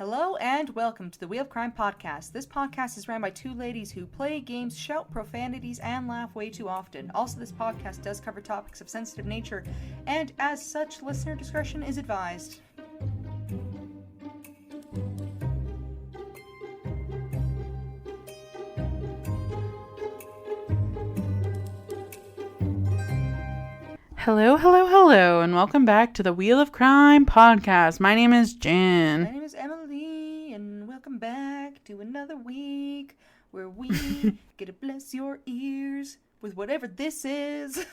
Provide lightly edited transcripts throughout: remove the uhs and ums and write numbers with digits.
Hello and welcome to the Wheel of Crime podcast. This podcast is ran by two ladies who play games, shout profanities, and laugh way too often. Also, this podcast does cover topics of sensitive nature, and as such, listener discretion is advised. Hello, and welcome back to the Wheel of Crime podcast. My name is Jenn. My name is Emily, and welcome back to another week where we get to bless your ears with whatever this is.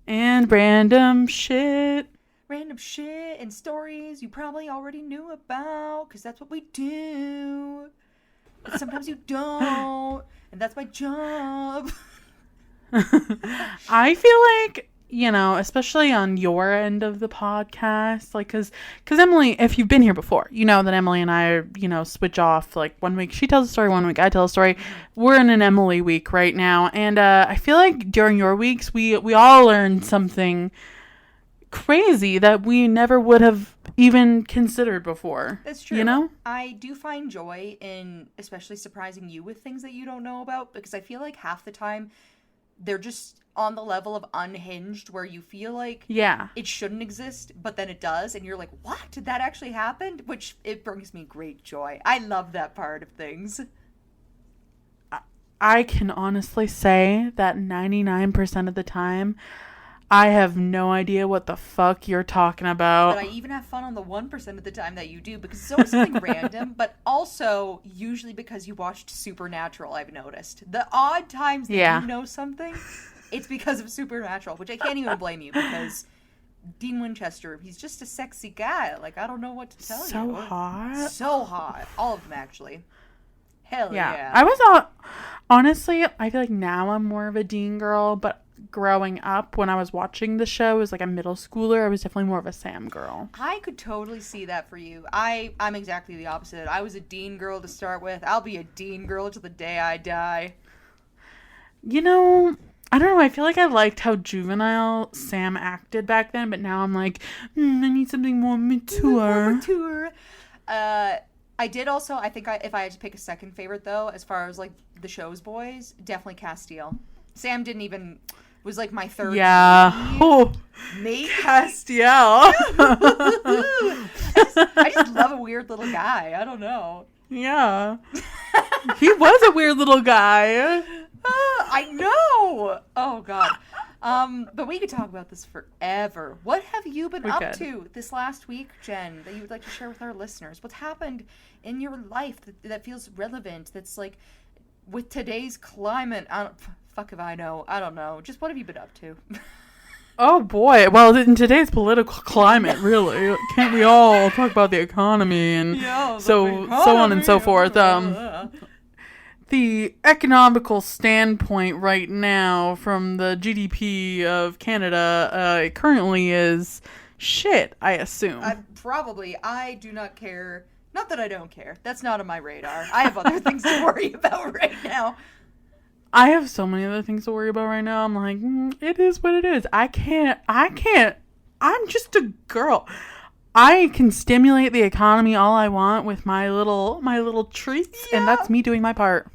And random shit. Random shit and stories you probably already knew about, because that's what we do. But sometimes you don't, and that's my job. I feel like, you know, especially on your end of the podcast, like, because Emily, if you've been here before, you know that Emily and I, switch off. Like, 1 week she tells a story, 1 week I tell a story. We're in an Emily week right now, and I feel like during your weeks, we all learned something crazy that we never would have even considered before. That's true. You know? I do find joy in especially surprising you with things that you don't know about, because I feel like half the time they're just on the level of unhinged where you feel like it shouldn't exist, but then it does, and you're like, what? Did that actually happen? Which, it brings me great joy. I love that part of things. I can honestly say that 99% of the time, I have no idea what the fuck you're talking about. But I even have fun on the 1% of the time that you do, because it's always something random, but also usually because you watched Supernatural, I've noticed. The odd times that you know something, it's because of Supernatural, which I can't even blame you, because Dean Winchester, he's just a sexy guy. Like, I don't know what to tell you. So hot. So hot. All of them, actually. Hell yeah. I was honestly, I feel like now I'm more of a Dean girl, but growing up when I was watching the show as like a middle schooler, I was definitely more of a Sam girl. I could totally see that for you. I'm exactly the opposite. I was a Dean girl to start with. I'll be a Dean girl till the day I die. You know, I don't know. I feel like I liked how juvenile Sam acted back then, but now I'm like, I need something more mature. I did also, I think if I had to pick a second favorite, though, as far as, like, the show's boys, definitely Castiel. Sam was, like, my third. Yeah. Oh, Maybe. Castiel. I just love a weird little guy. I don't know. Yeah. He was a weird little guy. I know. Oh, God. But we could talk about this forever. What have you been up to this last week, Jen, that you would like to share with our listeners? What's happened in your life that feels relevant, that's like with today's climate? Fuck if I know. I don't know. Just what have you been up to? Oh, boy. Well, in today's political climate, really, can't we all talk about the economy and so on and so forth? The economical standpoint right now from the GDP of Canada it currently is shit, I assume. I do not care. Not that I don't care. That's not on my radar. I have other things to worry about right now. I have so many other things to worry about right now. I'm like, it is what it is. I can't. I'm just a girl. I can stimulate the economy all I want with my little treats, and that's me doing my part.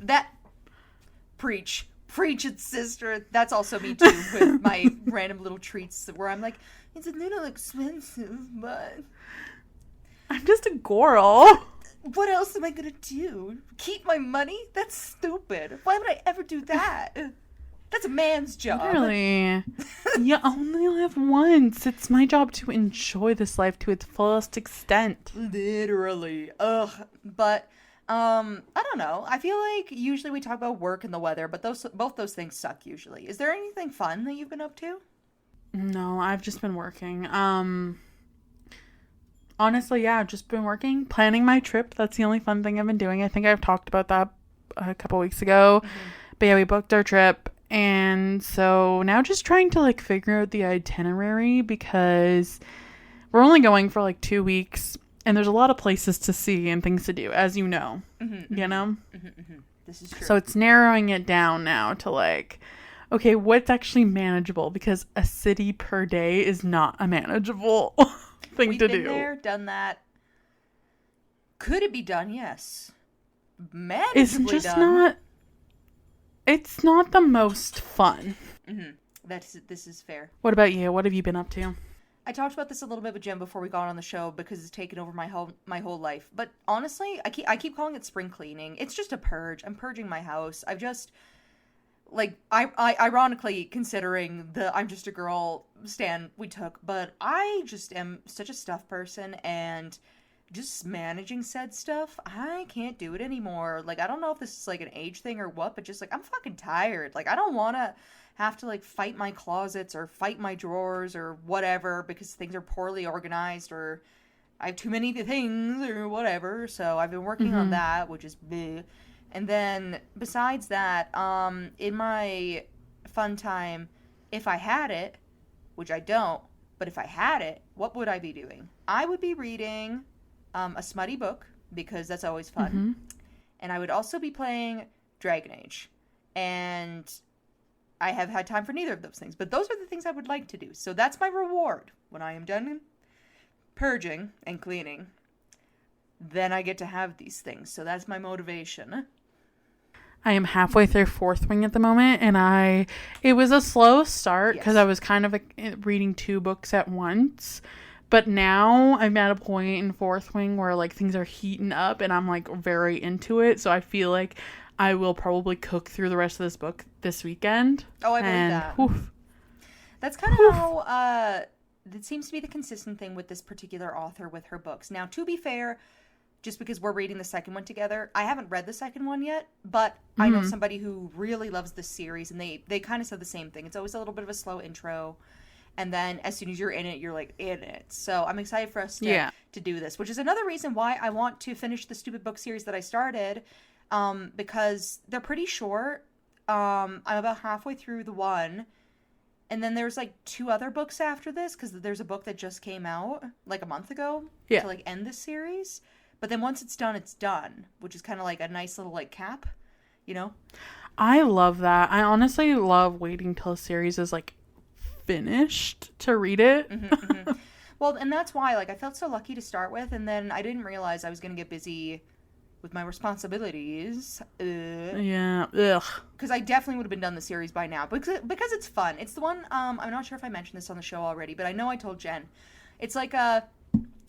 Preach it, sister. That's also me too, with my random little treats where I'm like, it's a little expensive, but I'm just a girl. What else am I gonna do? Keep my money? That's stupid. Why would I ever do that? That's a man's job. Really? You only live once. It's my job to enjoy this life to its fullest extent. Literally. Ugh. But, I don't know. I feel like usually we talk about work and the weather, but both those things suck usually. Is there anything fun that you've been up to? No, I've just been working. Honestly, yeah, I've just been working, planning my trip. That's the only fun thing I've been doing. I think I've talked about that a couple weeks ago. Mm-hmm. But yeah, we booked our trip. And so now just trying to like figure out the itinerary, because we're only going for like 2 weeks and there's a lot of places to see and things to do, as you know, you know? This is true. So it's narrowing it down now to like, okay, what's actually manageable, because a city per day is not a manageable thing to do. We've been there, done that. Could it be done? Yes. Manageably It's just done. it's not the most fun. This is fair. What about you? What have you been up to? I talked about this a little bit with Jen before we got on the show because it's taken over my whole life. But honestly, I keep calling it spring cleaning. It's just a purge. I'm purging my house. I've just, like, I ironically, considering the I'm just a girl stand we took, but I just am such a stuff person, and just managing said stuff, I can't do it anymore. Like, I don't know if this is like an age thing or what, but just like, I'm fucking tired. Like, I don't want to have to like fight my closets or fight my drawers or whatever because things are poorly organized or I have too many things or whatever. So I've been working on that, which is bleh. And then besides that, in my fun time, if I had it, which I don't, but if I had it, what would I be doing? I would be reading a smutty book because that's always fun. And I would also be playing Dragon Age. And I have had time for neither of those things, but those are the things I would like to do. So that's my reward when I am done purging and cleaning. Then I get to have these things. So that's my motivation. I am halfway through Fourth Wing at the moment, and it was a slow start because I was kind of like reading 2 books at once. But now I'm at a point in Fourth Wing where like things are heating up and I'm like very into it. So I feel like I will probably cook through the rest of this book this weekend. Oh, I believe that. Oof. That's kind of how it seems to be the consistent thing with this particular author with her books. Now, to be fair, just because we're reading the second one together, I haven't read the second one yet, but I know somebody who really loves this series, and they kind of said the same thing. It's always a little bit of a slow intro. And then as soon as you're in it, you're like in it. So I'm excited for us to do this, which is another reason why I want to finish the stupid book series that I started, because they're pretty short. I'm about halfway through the one. And then there's like 2 other books after this because there's a book that just came out like a month ago to like end this series. But then once it's done, which is kind of like a nice little like cap, you know? I love that. I honestly love waiting till a series is like finished to read it. Well, and that's why like I felt so lucky to start with, and then I didn't realize I was going to get busy with my responsibilities. Because I definitely would have been done the series by now because it's fun. It's the one, I'm not sure if I mentioned this on the show already, but I know I told Jen. It's like a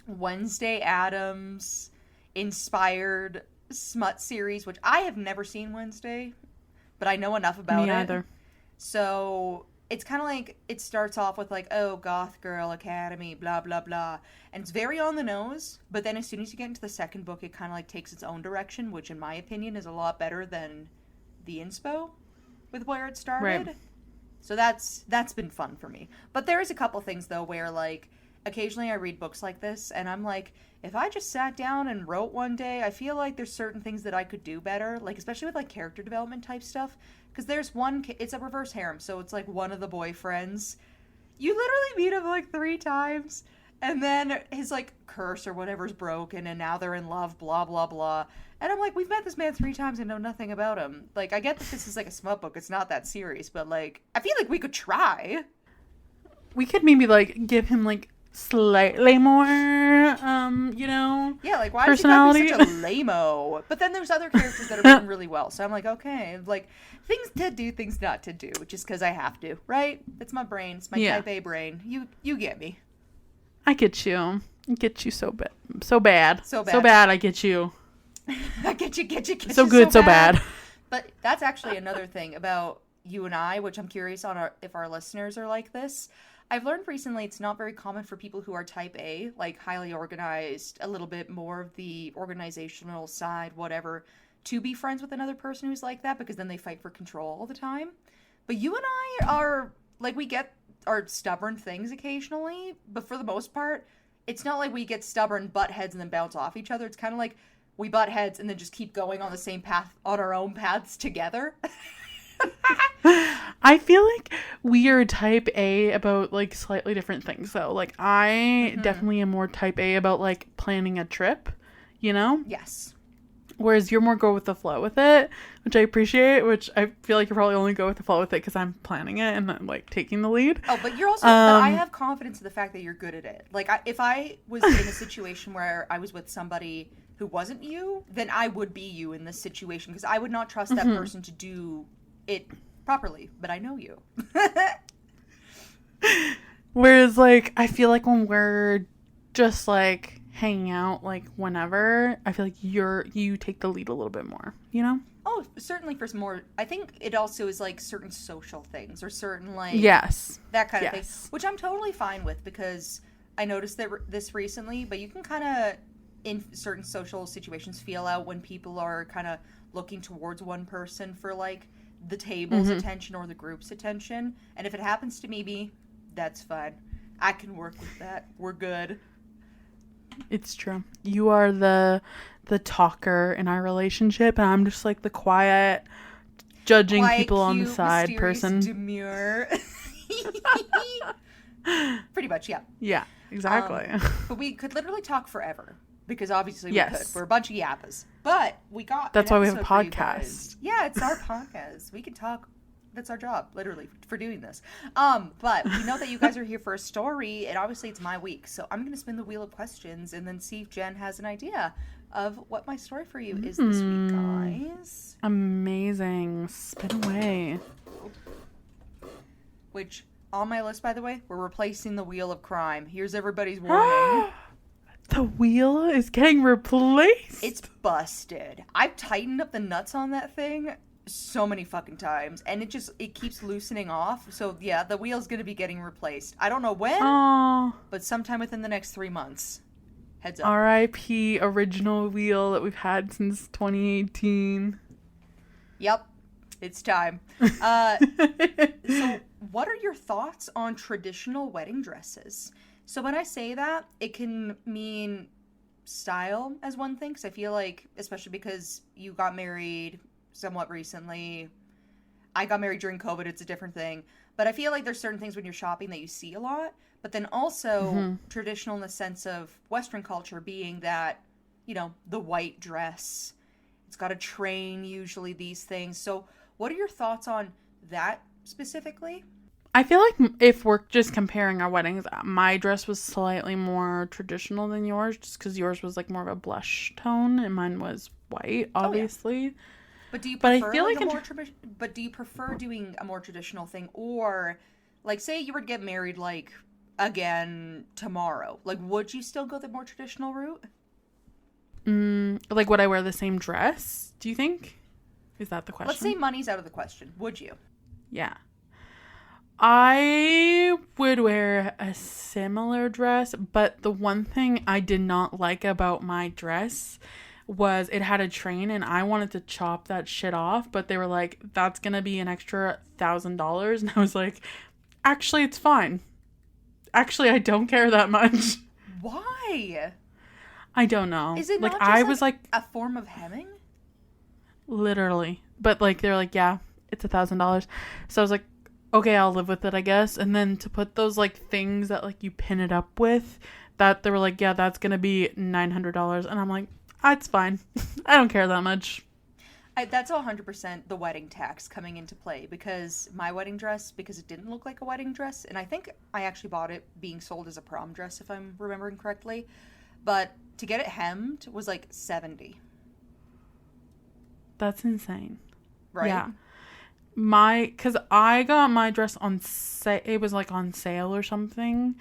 Wednesday Addams inspired smut series, which I have never seen Wednesday, but I know enough about it. Me either. So it's kind of like, it starts off with like, oh, goth girl academy, blah, blah, blah. And it's very on the nose, but then as soon as you get into the second book, it kind of like takes its own direction, which in my opinion is a lot better than the inspo with where it started. Right. So that's been fun for me. But there is a couple things though where like, occasionally I read books like this and I'm like, if I just sat down and wrote one day, I feel like there's certain things that I could do better, like especially with like character development type stuff. Because there's one, it's a reverse harem, so it's like one of the boyfriends. You literally meet him like 3 times, and then his like curse or whatever's broken, and now they're in love, blah, blah, blah. And I'm like, we've met this man 3 times and know nothing about him. Like, I get that this is like a smut book, it's not that serious, but like, I feel like we could try. We could maybe like give him like slightly more, you know, yeah, like why personality. Is he such a lame-o? But then there's other characters that are written really well, so I'm like, okay, like things to do, things not to do, just because I have to, right? That's my brain. It's my type A brain. You get me. I get you. I get you so bad. So bad. I get you. I get you. So good, so bad. But that's actually another thing about you and I, which I'm curious on if our listeners are like this. I've learned recently it's not very common for people who are type A, like highly organized, a little bit more of the organizational side, whatever, to be friends with another person who's like that, because then they fight for control all the time. But you and I are, like, we get our stubborn things occasionally, but for the most part, it's not like we get stubborn butt heads and then bounce off each other. It's kind of like we butt heads and then just keep going on the same path, on our own paths together. I feel like we are type A about like slightly different things though. Like I definitely am more type A about like planning a trip, you know? Yes. Whereas you're more go with the flow with it, which I appreciate, which I feel like you probably only go with the flow with it because I'm planning it and I'm like taking the lead. Oh, but you're also, but I have confidence in the fact that you're good at it. Like if I was in a situation where I was with somebody who wasn't you, then I would be you in this situation, because I would not trust that person to do it properly. But I know you. Whereas, like, I feel like when we're just, like, hanging out, like, whenever, I feel like you take the lead a little bit more, you know? Oh, certainly for some more. I think it also is, like, certain social things or certain, like... Yes. That kind of thing. Which I'm totally fine with, because I noticed that this recently, but you can kind of, in certain social situations, feel out when people are kind of looking towards one person for, like, the table's attention or the group's attention. And if it happens to me, that's fine. I can work with that. We're good. It's true. You are the talker in our relationship, and I'm just like the quiet, judging people on the side person. Demure. Pretty much, yeah. Yeah, exactly. But we could literally talk forever, because obviously we could. We're a bunch of yappas. But we got... That's why we have a podcast. Yeah, it's our podcast. We can talk. That's our job, literally, for doing this. But we know that you guys are here for a story, and obviously it's my week. So I'm going to spin the wheel of questions and then see if Jen has an idea of what my story for you is this week, guys. Amazing. Spin away. Which, on my list, by the way, we're replacing the wheel of crime. Here's everybody's warning. The wheel is getting replaced. It's busted. I've tightened up the nuts on that thing so many fucking times, and it keeps loosening off. So yeah, the wheel's gonna be getting replaced. I don't know when, but sometime within the next 3 months. Heads up. R.I.P. original wheel that we've had since 2018. Yep, it's time. So what are your thoughts on traditional wedding dresses? So when I say that, it can mean style as one thing, because I feel like, especially because you got married somewhat recently. I got married during COVID. It's a different thing. But I feel like there's certain things when you're shopping that you see a lot. But then also traditional in the sense of Western culture being that, you know, the white dress. It's got a train, usually, these things. So what are your thoughts on that specifically? I feel like if we're just comparing our weddings, my dress was slightly more traditional than yours, just because yours was like more of a blush tone and mine was white, obviously. Oh, yeah. But do you prefer do you prefer doing a more traditional thing, or like say you were to get married like again tomorrow? Like would you still go the more traditional route? Like would I wear the same dress? Do you think? Is that the question? Let's say money's out of the question. Would you? Yeah. I would wear a similar dress, but the one thing I did not like about my dress was it had a train, and I wanted to chop that shit off, but they were like, that's gonna be an extra $1,000, and I was like, actually, it's fine. Actually, I don't care that much. Why? I don't know. Is it like not just I was like a form of hemming? Literally. But like they're like, yeah, it's $1,000. So I was like, okay, I'll live with it, I guess. And then to put those like things that like you pin it up with, that they were like, yeah, that's gonna be $900, and I'm like, it's fine. I don't care that much. That's 100% the wedding tax coming into play, because my wedding dress, because it didn't look like a wedding dress, and I think I actually bought it being sold as a prom dress, if I'm remembering correctly, but to get it hemmed was like $70. That's insane. Right? Yeah. Because I got my dress on sale. It was like on sale or something,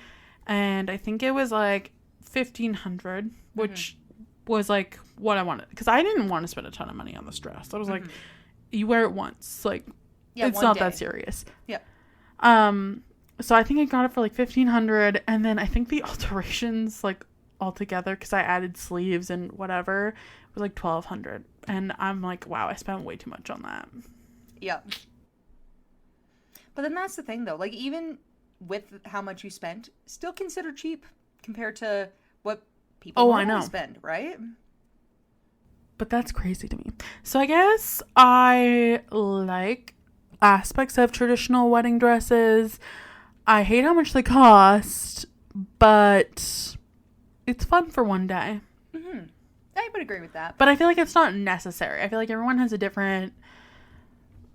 and I think it was like $1,500, which was like what I wanted, because I didn't want to spend a ton of money on this dress. I was like, you wear it once, like it's not that serious. Yeah. So I think I got it for like $1,500, and then I think the alterations like altogether, because I added sleeves and whatever, was like $1,200, and I'm like, wow, I spent way too much on that. Yeah. But then that's the thing though, like even with how much you spent, still considered cheap compared to what people normally spend, right? But that's crazy to me. So I guess I like aspects of traditional wedding dresses. I hate how much they cost, but it's fun for one day. I would agree with that. But I feel like it's not necessary. I feel like everyone has a different...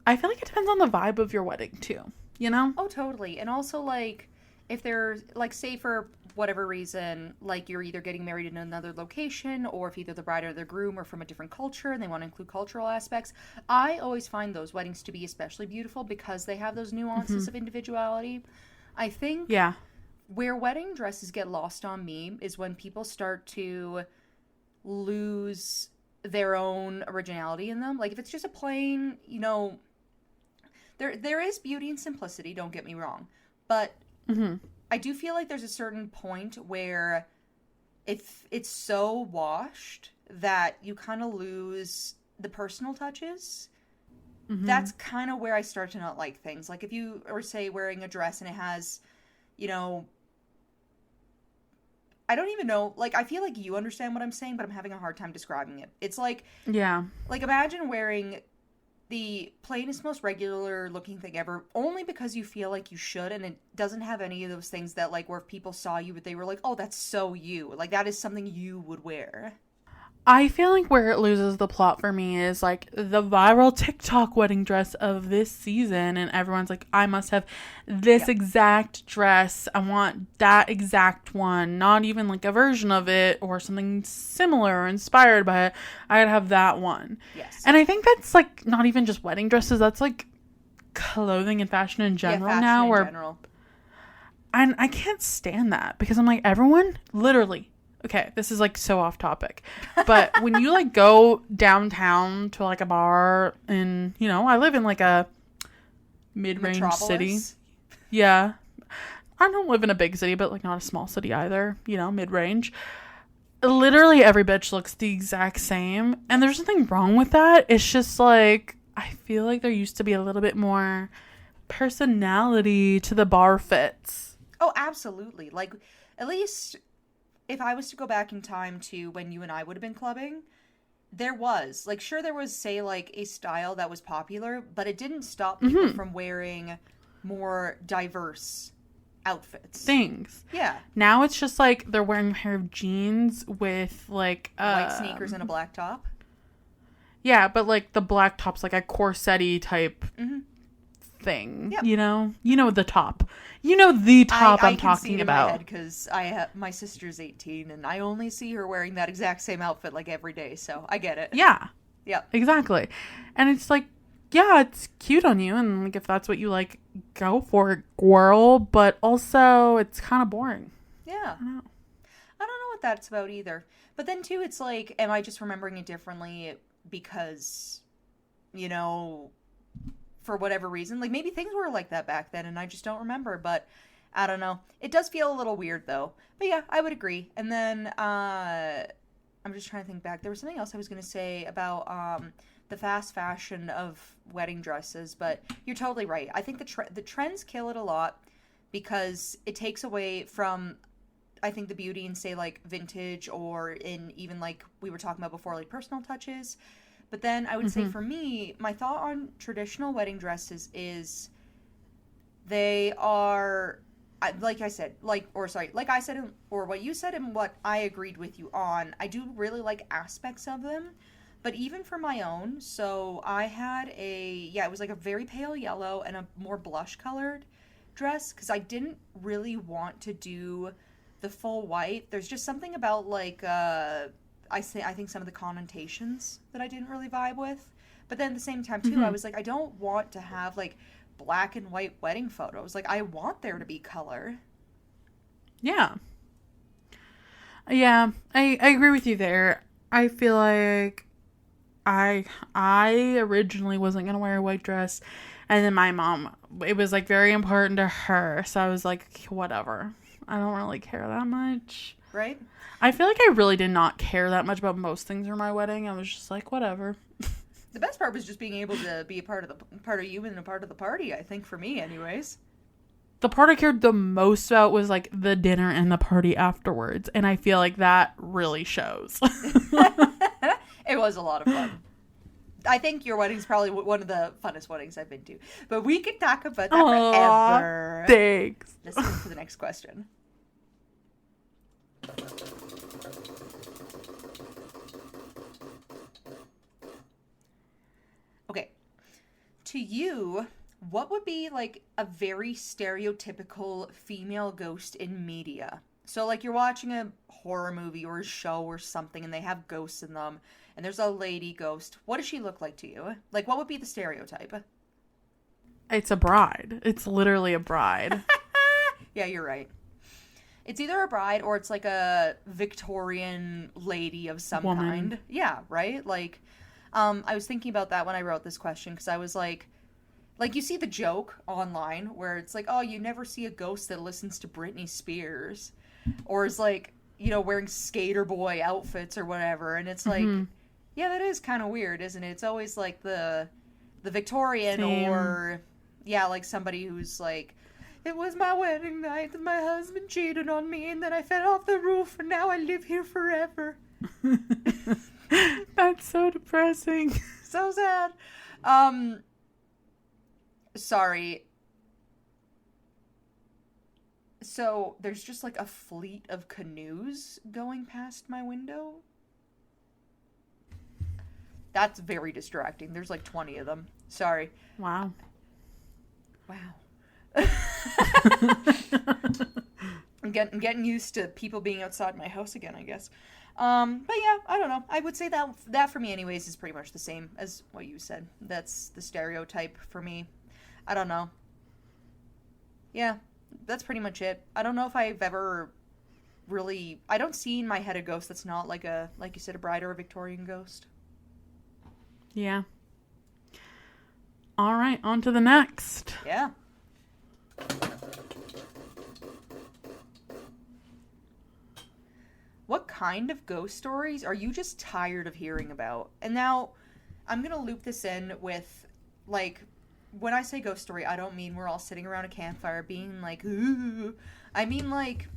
I feel like it depends on the vibe of your wedding too, you know? Oh, totally. And also like if there's like, say for whatever reason, like you're either getting married in another location, or if either the bride or the groom are from a different culture and they want to include cultural aspects, I always find those weddings to be especially beautiful because they have those nuances of individuality. I think where wedding dresses get lost on me is when people start to lose their own originality in them. Like if it's just a plain, there is beauty in simplicity, don't get me wrong, but I do feel like there's a certain point where if it's so washed that you kind of lose the personal touches. That's kind of where I start to not like things. Like if you are, say, wearing a dress and it has, I don't even know, like, I feel like you understand what I'm saying, but I'm having a hard time describing it. It's like, like, imagine wearing the plainest, most regular looking thing ever, only because you feel like you should, and it doesn't have any of those things that, like, where if people saw you, they were like, oh, that's so you. Like, that is something you would wear. I feel like where it loses the plot for me is like the viral TikTok wedding dress of this season, and everyone's like, I must have this exact dress. I want that exact one, not even like a version of it or something similar or inspired by it. I gotta have that one. Yes. And I think that's like not even just wedding dresses, that's like clothing and fashion in general now. And I can't stand that because I'm like, everyone literally. Okay, this is like so off topic, but when you like go downtown to like a bar and, I live in like a mid-range city. Yeah. I don't live in a big city, but like not a small city either, mid-range. Literally every bitch looks the exact same, and there's nothing wrong with that. It's just like, I feel like there used to be a little bit more personality to the bar fits. Oh, absolutely. Like, at least if I was to go back in time to when you and I would have been clubbing, there was, like, sure, there was, say, like, a style that was popular, but it didn't stop people from wearing more diverse outfits. Things. Yeah. Now it's just, like, they're wearing a pair of jeans with, like, white sneakers and a black top. Yeah, but, like, the black top's, like, a corset-y type thing. Yep. The top. The top I'm talking about. I can see it in my head because my sister's 18 and I only see her wearing that exact same outfit like every day, so I get it. Yeah. Yep. Exactly. And it's like, yeah, it's cute on you, and like if that's what you like, go for it, girl, but also it's kind of boring. Yeah. I don't know what that's about either. But then too, it's like, am I just remembering it differently because, for whatever reason, like maybe things were like that back then and I just don't remember, but I don't know. It does feel a little weird though, but yeah, I would agree. And then I'm just trying to think back, there was something else I was going to say about the fast fashion of wedding dresses, but you're totally right. I think the trends kill it a lot because it takes away from, I think, the beauty in, say, like vintage, or in even like we were talking about before, like personal touches. But then I would say for me, my thought on traditional wedding dresses is they are, like I said, or what you said and what I agreed with you on, I do really like aspects of them. But even for my own, so I had it was like a very pale yellow and a more blush colored dress because I didn't really want to do the full white. There's just something about like, I think some of the connotations that I didn't really vibe with. But then at the same time, too, I was like, I don't want to have, like, black and white wedding photos. Like, I want there to be color. Yeah. Yeah, I agree with you there. I feel like I originally wasn't going to wear a white dress. And then my mom, it was, like, very important to her. So I was like, whatever. I don't really care that much. Right? I feel like I really did not care that much about most things for my wedding. I was just like, whatever. The best part was just being able to be a part of you and a part of the party, I think, for me anyways. The part I cared the most about was like the dinner and the party afterwards. And I feel like that really shows. It was a lot of fun. I think your wedding's probably one of the funnest weddings I've been to. But we could talk about that forever. Thanks. Let's move to the next question. Okay. To you, what would be like a very stereotypical female ghost in media? So, like, you're watching a horror movie or a show or something, and they have ghosts in them, and there's a lady ghost. What does she look like to you? Like, what would be the stereotype? It's a bride. It's literally a bride. Yeah, you're right. It's either a bride or it's like a Victorian lady of some kind. Yeah, right? Like, I was thinking about that when I wrote this question, because I was like, you see the joke online where it's like, oh, you never see a ghost that listens to Britney Spears, or is like, you know, wearing skater boy outfits or whatever, and it's like, yeah, that is kind of weird, isn't it? It's always like the Victorian or, yeah, like somebody who's like, it was my wedding night and my husband cheated on me and then I fell off the roof and now I live here forever. That's so depressing. So sad. Sorry. So there's just like a fleet of canoes going past my window. That's very distracting. There's like 20 of them. Sorry. Wow. I'm getting used to people being outside my house again, I guess. But yeah, I don't know. I would say that for me anyways is pretty much the same as what you said. That's the stereotype for me. I don't know. Yeah, that's pretty much it. I don't know if I've ever really... I don't see in my head a ghost that's not like you said, a bride or a Victorian ghost. Yeah. All right, on to the next. Yeah. What kind of ghost stories are you just tired of hearing about? And now, I'm going to loop this in with, like, when I say ghost story, I don't mean we're all sitting around a campfire being like, ooh. I mean, like,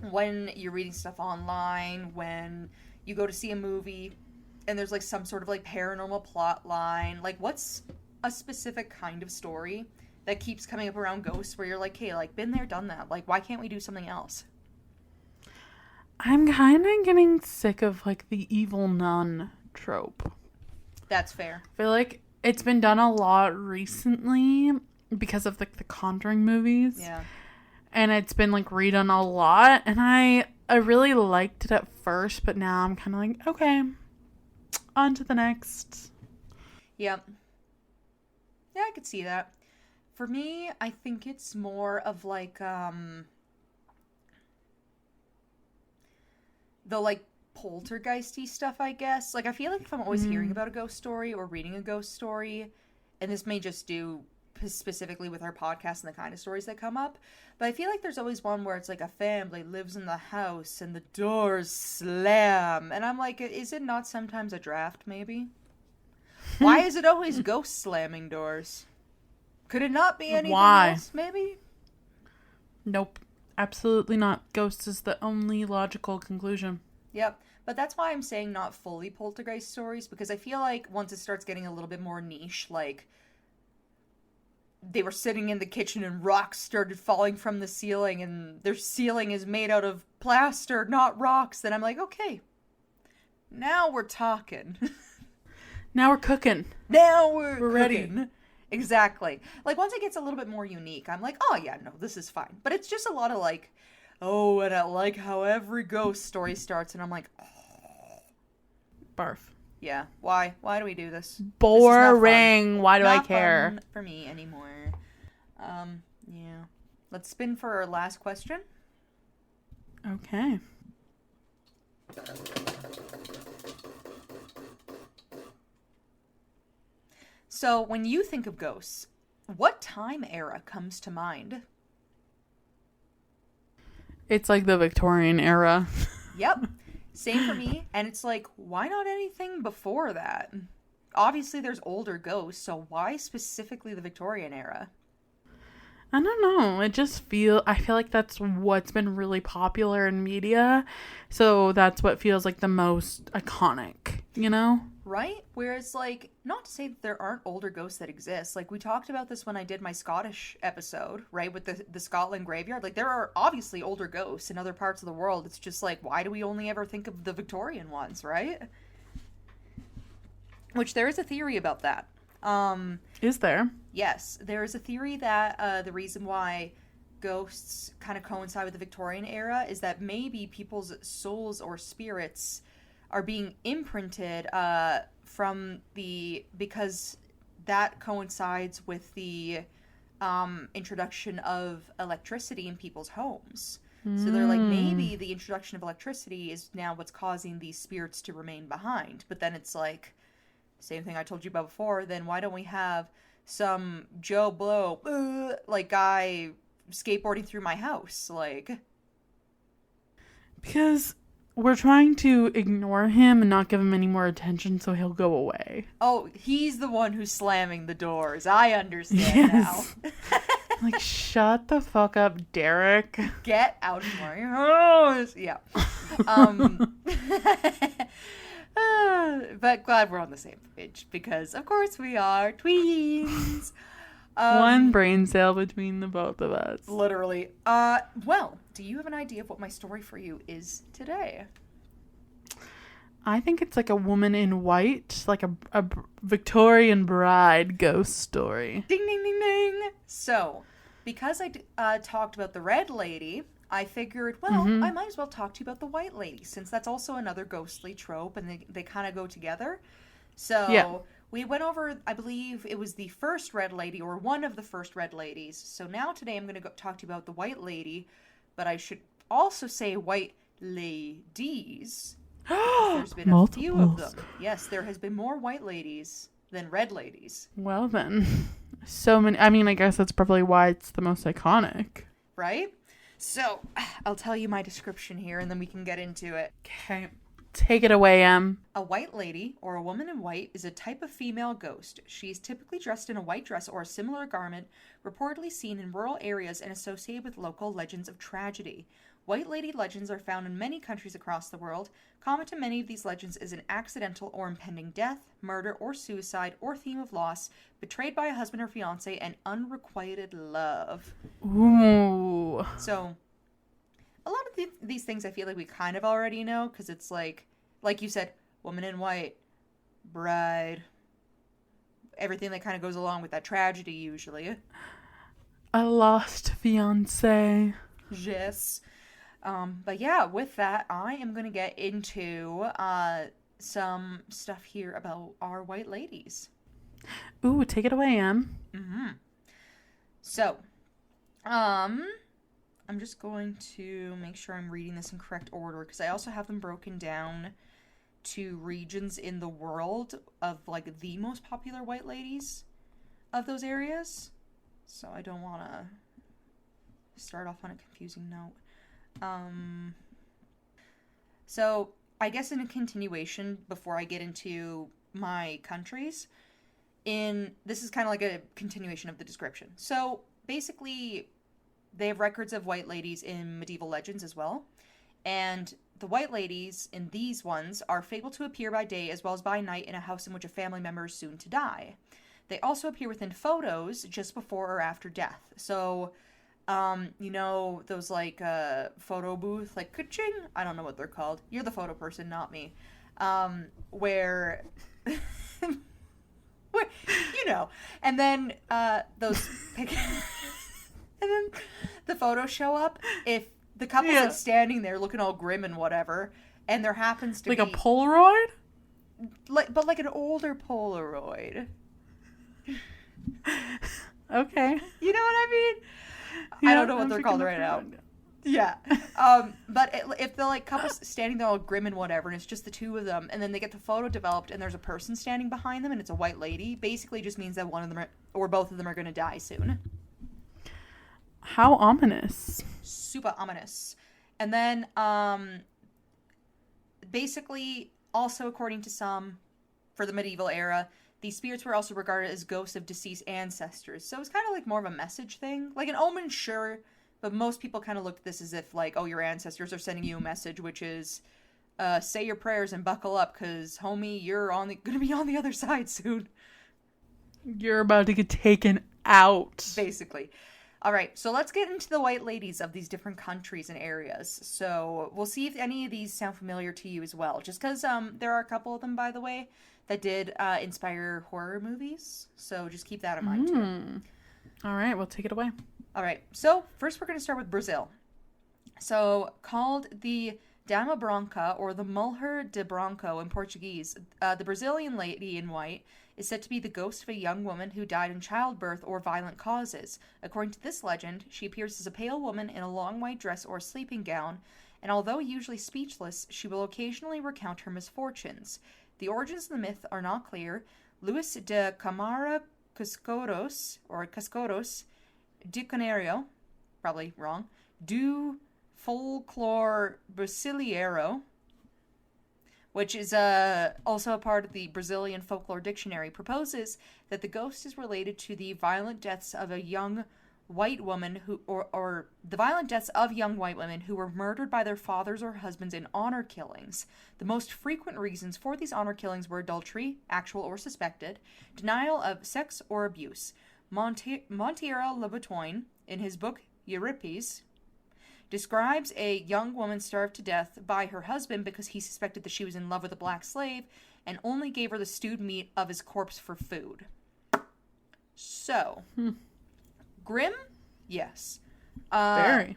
when you're reading stuff online, when you go to see a movie, and there's, like, some sort of, like, paranormal plot line. Like, what's a specific kind of story that keeps coming up around ghosts where you're like, hey, like, been there, done that. Like, why can't we do something else? I'm kind of getting sick of, like, the evil nun trope. That's fair. I feel like it's been done a lot recently because of, like, the Conjuring movies. Yeah. And it's been, like, redone a lot. And I really liked it at first, but now I'm kind of like, okay, on to the next. Yep. Yeah, I could see that. For me, I think it's more of, like, the, like, poltergeisty stuff, I guess. Like, I feel like if I'm always hearing about a ghost story or reading a ghost story, and this may just do specifically with our podcast and the kind of stories that come up, but I feel like there's always one where it's like a family lives in the house and the doors slam, and I'm like, is it not sometimes a draft, maybe? Why is it always ghost slamming doors? Could it not be anything else, maybe? Nope. Absolutely not. Ghost is the only logical conclusion. Yep. But that's why I'm saying not fully poltergeist stories, because I feel like once it starts getting a little bit more niche, like they were sitting in the kitchen and rocks started falling from the ceiling and their ceiling is made out of plaster, not rocks, then I'm like, okay, now we're talking. Now we're cooking. Now we're cooking. Ready. Exactly. Like, once it gets a little bit more unique, I'm like, oh, yeah, no, this is fine. But it's just a lot of, like, oh, and I like how every ghost story starts, and I'm like, oh. Barf. Yeah. Why? Why do we do this? Boring. This Why do not I care? Fun for me anymore. Yeah. Let's spin for our last question. Okay. So, when you think of ghosts, what time era comes to mind? It's like the Victorian era. Yep. Same for me. And it's like, why not anything before that? Obviously, there's older ghosts, so why specifically the Victorian era? I don't know. I feel like that's what's been really popular in media. So that's what feels like the most iconic, you know? Right? Whereas, like, not to say that there aren't older ghosts that exist. Like, we talked about this when I did my Scottish episode, right? With the Scotland graveyard. Like, there are obviously older ghosts in other parts of the world. It's just like, why do we only ever think of the Victorian ones, right? Which there is a theory about that. Is there? Yes. There is a theory that the reason why ghosts kind of coincide with the Victorian era is that maybe people's souls or spirits are being imprinted because that coincides with the introduction of electricity in people's homes. So they're like, maybe the introduction of electricity is now what's causing these spirits to remain behind. But then it's like, same thing I told you about before, then why don't we have some Joe Blow, like, guy skateboarding through my house? Like, because we're trying to ignore him and not give him any more attention so he'll go away. Oh, he's the one who's slamming the doors. I understand now. Like, shut the fuck up, Derek. Get out of my house. Yeah. But glad we're on the same page because, of course, we are tweens. One brain cell between the both of us. Literally. Well, do you have an idea of what my story for you is today? I think it's like a woman in white, like a Victorian bride ghost story. Ding, ding, ding, ding. So, because I talked about the red lady, I figured, well, I might as well talk to you about the white lady, since that's also another ghostly trope, and they kind of go together. So, we went over, I believe it was the first red lady, or one of the first red ladies. So now today I'm going to talk to you about the white lady, but I should also say white ladies. There's been a few of them. Yes, there has been more white ladies than red ladies. Well then, so many. I mean, I guess that's probably why it's the most iconic. Right? So, I'll tell you my description here and then we can get into it. Okay. Take it away, Em. A white lady, or a woman in white, is a type of female ghost. She is typically dressed in a white dress or a similar garment, reportedly seen in rural areas and associated with local legends of tragedy. White lady legends are found in many countries across the world. Common to many of these legends is an accidental or impending death, murder or suicide, or theme of loss, betrayed by a husband or fiancé, and unrequited love. Ooh. So, a lot of these things I feel like we kind of already know, because it's like you said, woman in white, bride, everything that kind of goes along with that tragedy usually. A lost fiancé. Yes. But yeah, with that, I am going to get into some stuff here about our white ladies. Ooh, take it away, Em. So, I'm just going to make sure I'm reading this in correct order, because I also have them broken down to regions in the world of, like, the most popular white ladies of those areas. So I don't want to start off on a confusing note. So I guess in a continuation, before I get into my countries, this is kind of like a continuation of the description. So basically, they have records of white ladies in medieval legends as well. And the white ladies in these ones are fabled to appear by day as well as by night in a house in which a family member is soon to die. They also appear within photos just before or after death. So, you know, those like photo booth, like ka-ching? I don't know what they're called. You're the photo person, not me. Where, you know, and then those and then the photos show up if the couple that's standing there looking all grim and whatever, and there happens to be... Like a Polaroid? But like an older Polaroid. Okay. You know what I mean? Yeah, I don't know what they're called right now. Yeah. But if the like couple's standing there all grim and whatever, and it's just the two of them, and then they get the photo developed and there's a person standing behind them and it's a white lady, basically just means that one of them or both of them are going to die soon. How ominous. Super ominous. And then, basically, also according to some, for the medieval era, these spirits were also regarded as ghosts of deceased ancestors. So it's kind of like more of a message thing. Like an omen, sure, but most people kind of look at this as if, like, oh, your ancestors are sending you a message, which is, say your prayers and buckle up, because, homie, you're gonna be on the other side soon. You're about to get taken out. Basically. All right, so let's get into the white ladies of these different countries and areas. So we'll see if any of these sound familiar to you as well. Just because there are a couple of them, by the way, that did inspire horror movies. So just keep that in mind, too. All right, well, take it away. All right. So first we're going to start with Brazil. So called the Dama Branca or the Mulher de Branco in Portuguese, the Brazilian lady in white is said to be the ghost of a young woman who died in childbirth or violent causes. According to this legend, she appears as a pale woman in a long white dress or sleeping gown, and although usually speechless, she will occasionally recount her misfortunes. The origins of the myth are not clear. Luis de Camara Cascoros, Dicionario, probably wrong, do Folklore Brasileiro, which is also a part of the Brazilian Folklore Dictionary, proposes that the ghost is related to the violent deaths of a young white woman or the violent deaths of young white women who were murdered by their fathers or husbands in honor killings. The most frequent reasons for these honor killings were adultery, actual or suspected, denial of sex or abuse. Monteiro Lobato, in his book Euripides, describes a young woman starved to death by her husband because he suspected that she was in love with a black slave and only gave her the stewed meat of his corpse for food. So, grim? Yes. Very.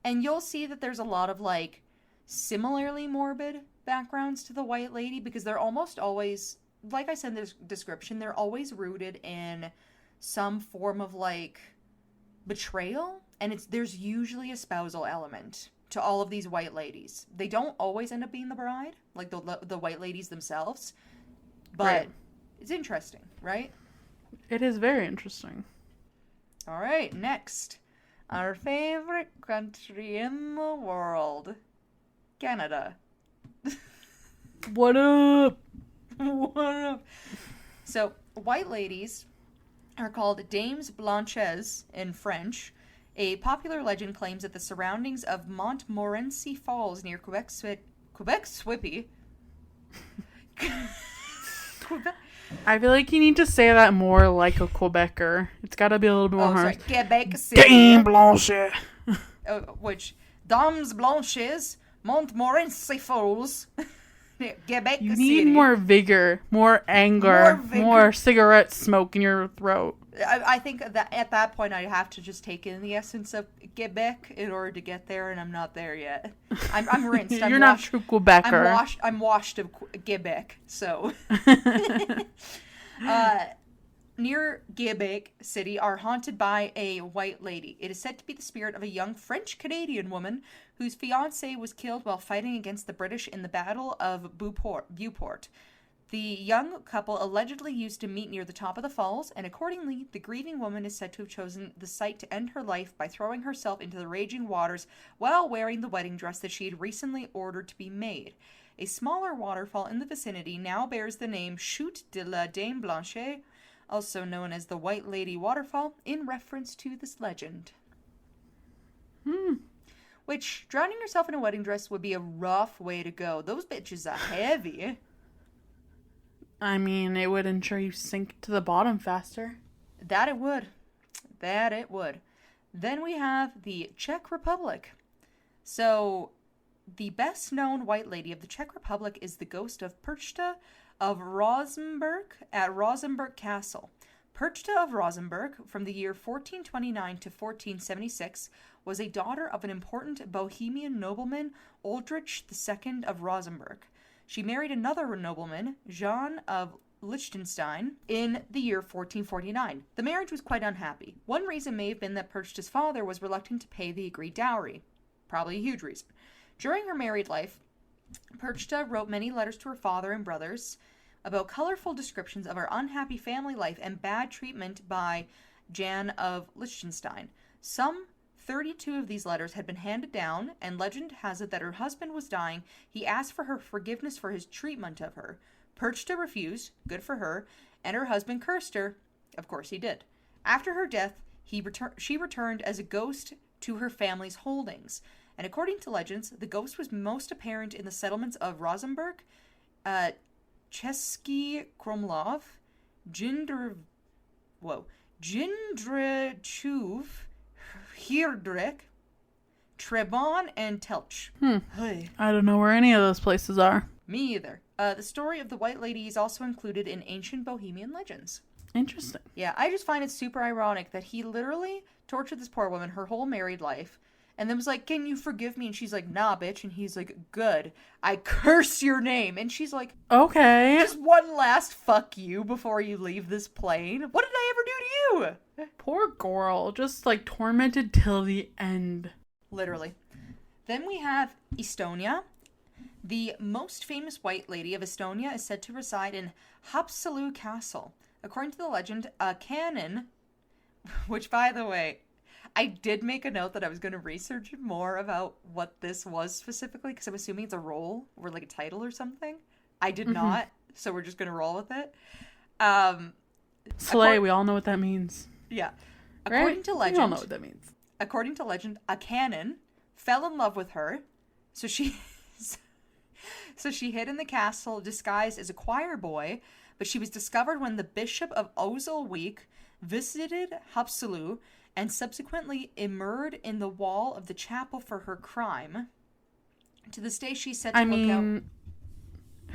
And you'll see that there's a lot of, like, similarly morbid backgrounds to the White Lady because they're almost always, like I said in the description, they're always rooted in some form of, like, betrayal, and there's usually a spousal element to all of these white ladies. They don't always end up being the bride, like the white ladies themselves, but right. It's interesting, right? It is very interesting. All right, next, our favorite country in the world, Canada. What up? What up? So, white ladies are called Dames Blanches in French. A popular legend claims that the surroundings of Montmorency Falls near Quebec Swippy. I feel like you need to say that more like a Quebecer. It's got to be a little bit more harsh. Quebec City. Dames Blanches. Which, Dames Blanches, Montmorency Falls. Quebec You City. need more vigor, more anger, more cigarette smoke in your throat. I think that at that point I'd have to just take in the essence of Quebec in order to get there, and I'm not there yet. I'm rinsed. You're not true Quebecer. I'm washed of Quebec, so. Near Quebec City are haunted by a white lady. It is said to be the spirit of a young French-Canadian woman whose fiancé was killed while fighting against the British in the Battle of Beauport. The young couple allegedly used to meet near the top of the falls, and accordingly, the grieving woman is said to have chosen the site to end her life by throwing herself into the raging waters while wearing the wedding dress that she had recently ordered to be made. A smaller waterfall in the vicinity now bears the name Chute de la Dame Blanche, also known as the White Lady Waterfall, in reference to this legend. Which, drowning yourself in a wedding dress would be a rough way to go. Those bitches are heavy. I mean, it would ensure you sink to the bottom faster. That it would. Then we have the Czech Republic. So, the best-known white lady of the Czech Republic is the ghost of Perchta of Rosenberg at Rosenberg Castle. Perchta of Rosenberg, from the year 1429 to 1476, was a daughter of an important Bohemian nobleman, Uldrich II of Rosenberg. She married another nobleman, Jean of Liechtenstein, in the year 1449. The marriage was quite unhappy. One reason may have been that Perchta's father was reluctant to pay the agreed dowry. Probably a huge reason. During her married life, Perchta wrote many letters to her father and brothers about colorful descriptions of her unhappy family life and bad treatment by Jan of Liechtenstein. Some 32 of these letters had been handed down, and legend has it that her husband was dying. He asked for her forgiveness for his treatment of her. Perchta refused, good for her, and her husband cursed her. Of course he did. After her death, she returned as a ghost to her family's holdings. And according to legends, the ghost was most apparent in the settlements of Rosenberg, Český Krumlov, Jindřichův, Hirdrich, Trebon, and Telch. I don't know where any of those places are. Me either. The story of the White Lady is also included in ancient Bohemian legends. Interesting. Yeah, I just find it super ironic that he literally tortured this poor woman her whole married life, and then was like, can you forgive me? And she's like, nah, bitch. And he's like, good. I curse your name. And she's like, Okay. just one last fuck you before you leave this plane. What did I ever do to you? Poor girl. Just like tormented till the end. Literally. Then we have Estonia. The most famous white lady of Estonia is said to reside in Haapsalu Castle. According to the legend, a cannon, which, by the way, I did make a note that I was going to research more about what this was specifically, because I'm assuming it's a role or like a title or something. I did not, so we're just going to roll with it. Slay, we all know what that means. Yeah. Right? According to legend, We all know what that means. According to legend, a canon fell in love with her, so she hid in the castle disguised as a choir boy, but she was discovered when the Bishop of Ozelweek visited Haapsalu and subsequently immured in the wall of the chapel for her crime. To this day, she's said to look out.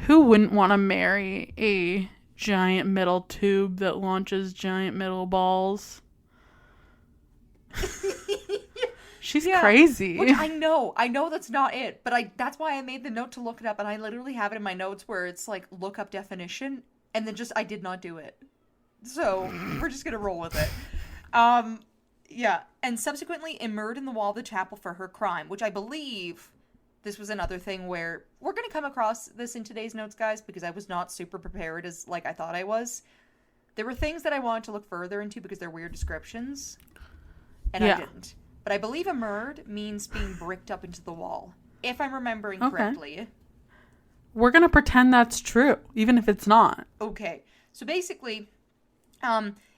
Who wouldn't want to marry a giant metal tube that launches giant metal balls? She's crazy. Which I know that's not it, but that's why I made the note to look it up, and I literally have it in my notes where it's like, look up definition, and then I did not do it. So, we're just gonna roll with it. Yeah, and subsequently immured in the wall of the chapel for her crime, which I believe this was another thing where we're going to come across this in today's notes, guys, because I was not super prepared as like I thought I was. There were things that I wanted to look further into because they're weird descriptions, and I didn't. But I believe immured means being bricked up into the wall, if I'm remembering correctly. We're going to pretend that's true, even if it's not. Okay, so basically,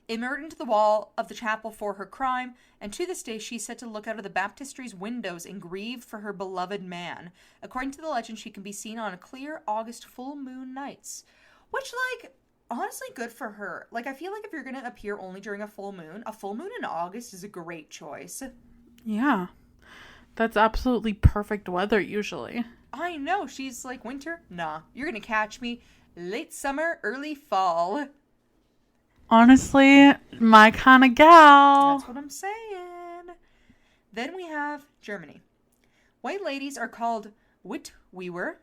immured into the wall of the chapel for her crime, and to this day she's said to look out of the baptistry's windows and grieve for her beloved man. According to the legend, she can be seen on a clear August full moon nights, which, like, honestly, good for her. Like, I feel like if you're gonna appear only during a full moon in August is a great choice. Yeah, that's absolutely perfect weather usually. I know. She's like, winter? Nah, you're gonna catch me late summer, early fall. Honestly, my kind of gal. That's what I'm saying. Then we have Germany. White ladies are called Witweber.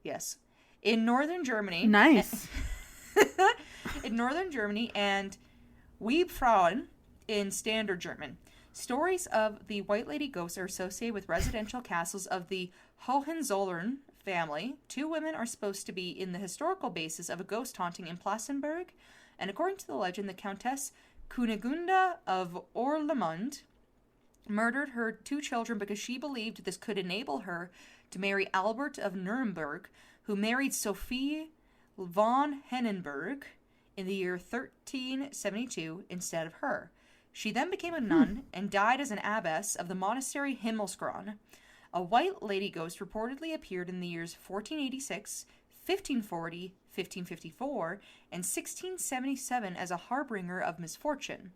Yes. In northern Germany. Nice. In northern Germany, and Weibfrauen in standard German. Stories of the white lady ghosts are associated with residential castles of the Hohenzollern family. 2 women are supposed to be in the historical basis of a ghost haunting in Plassenburg, and according to the legend, the Countess Kunigunda of Orlemund murdered her 2 children because she believed this could enable her to marry Albert of Nuremberg, who married Sophie von Hennenberg in the year 1372 instead of her. She then became a nun and died as an abbess of the monastery Himmelskron. A white lady ghost reportedly appeared in the years 1486, 1540, 1554, and 1677 as a harbinger of misfortune.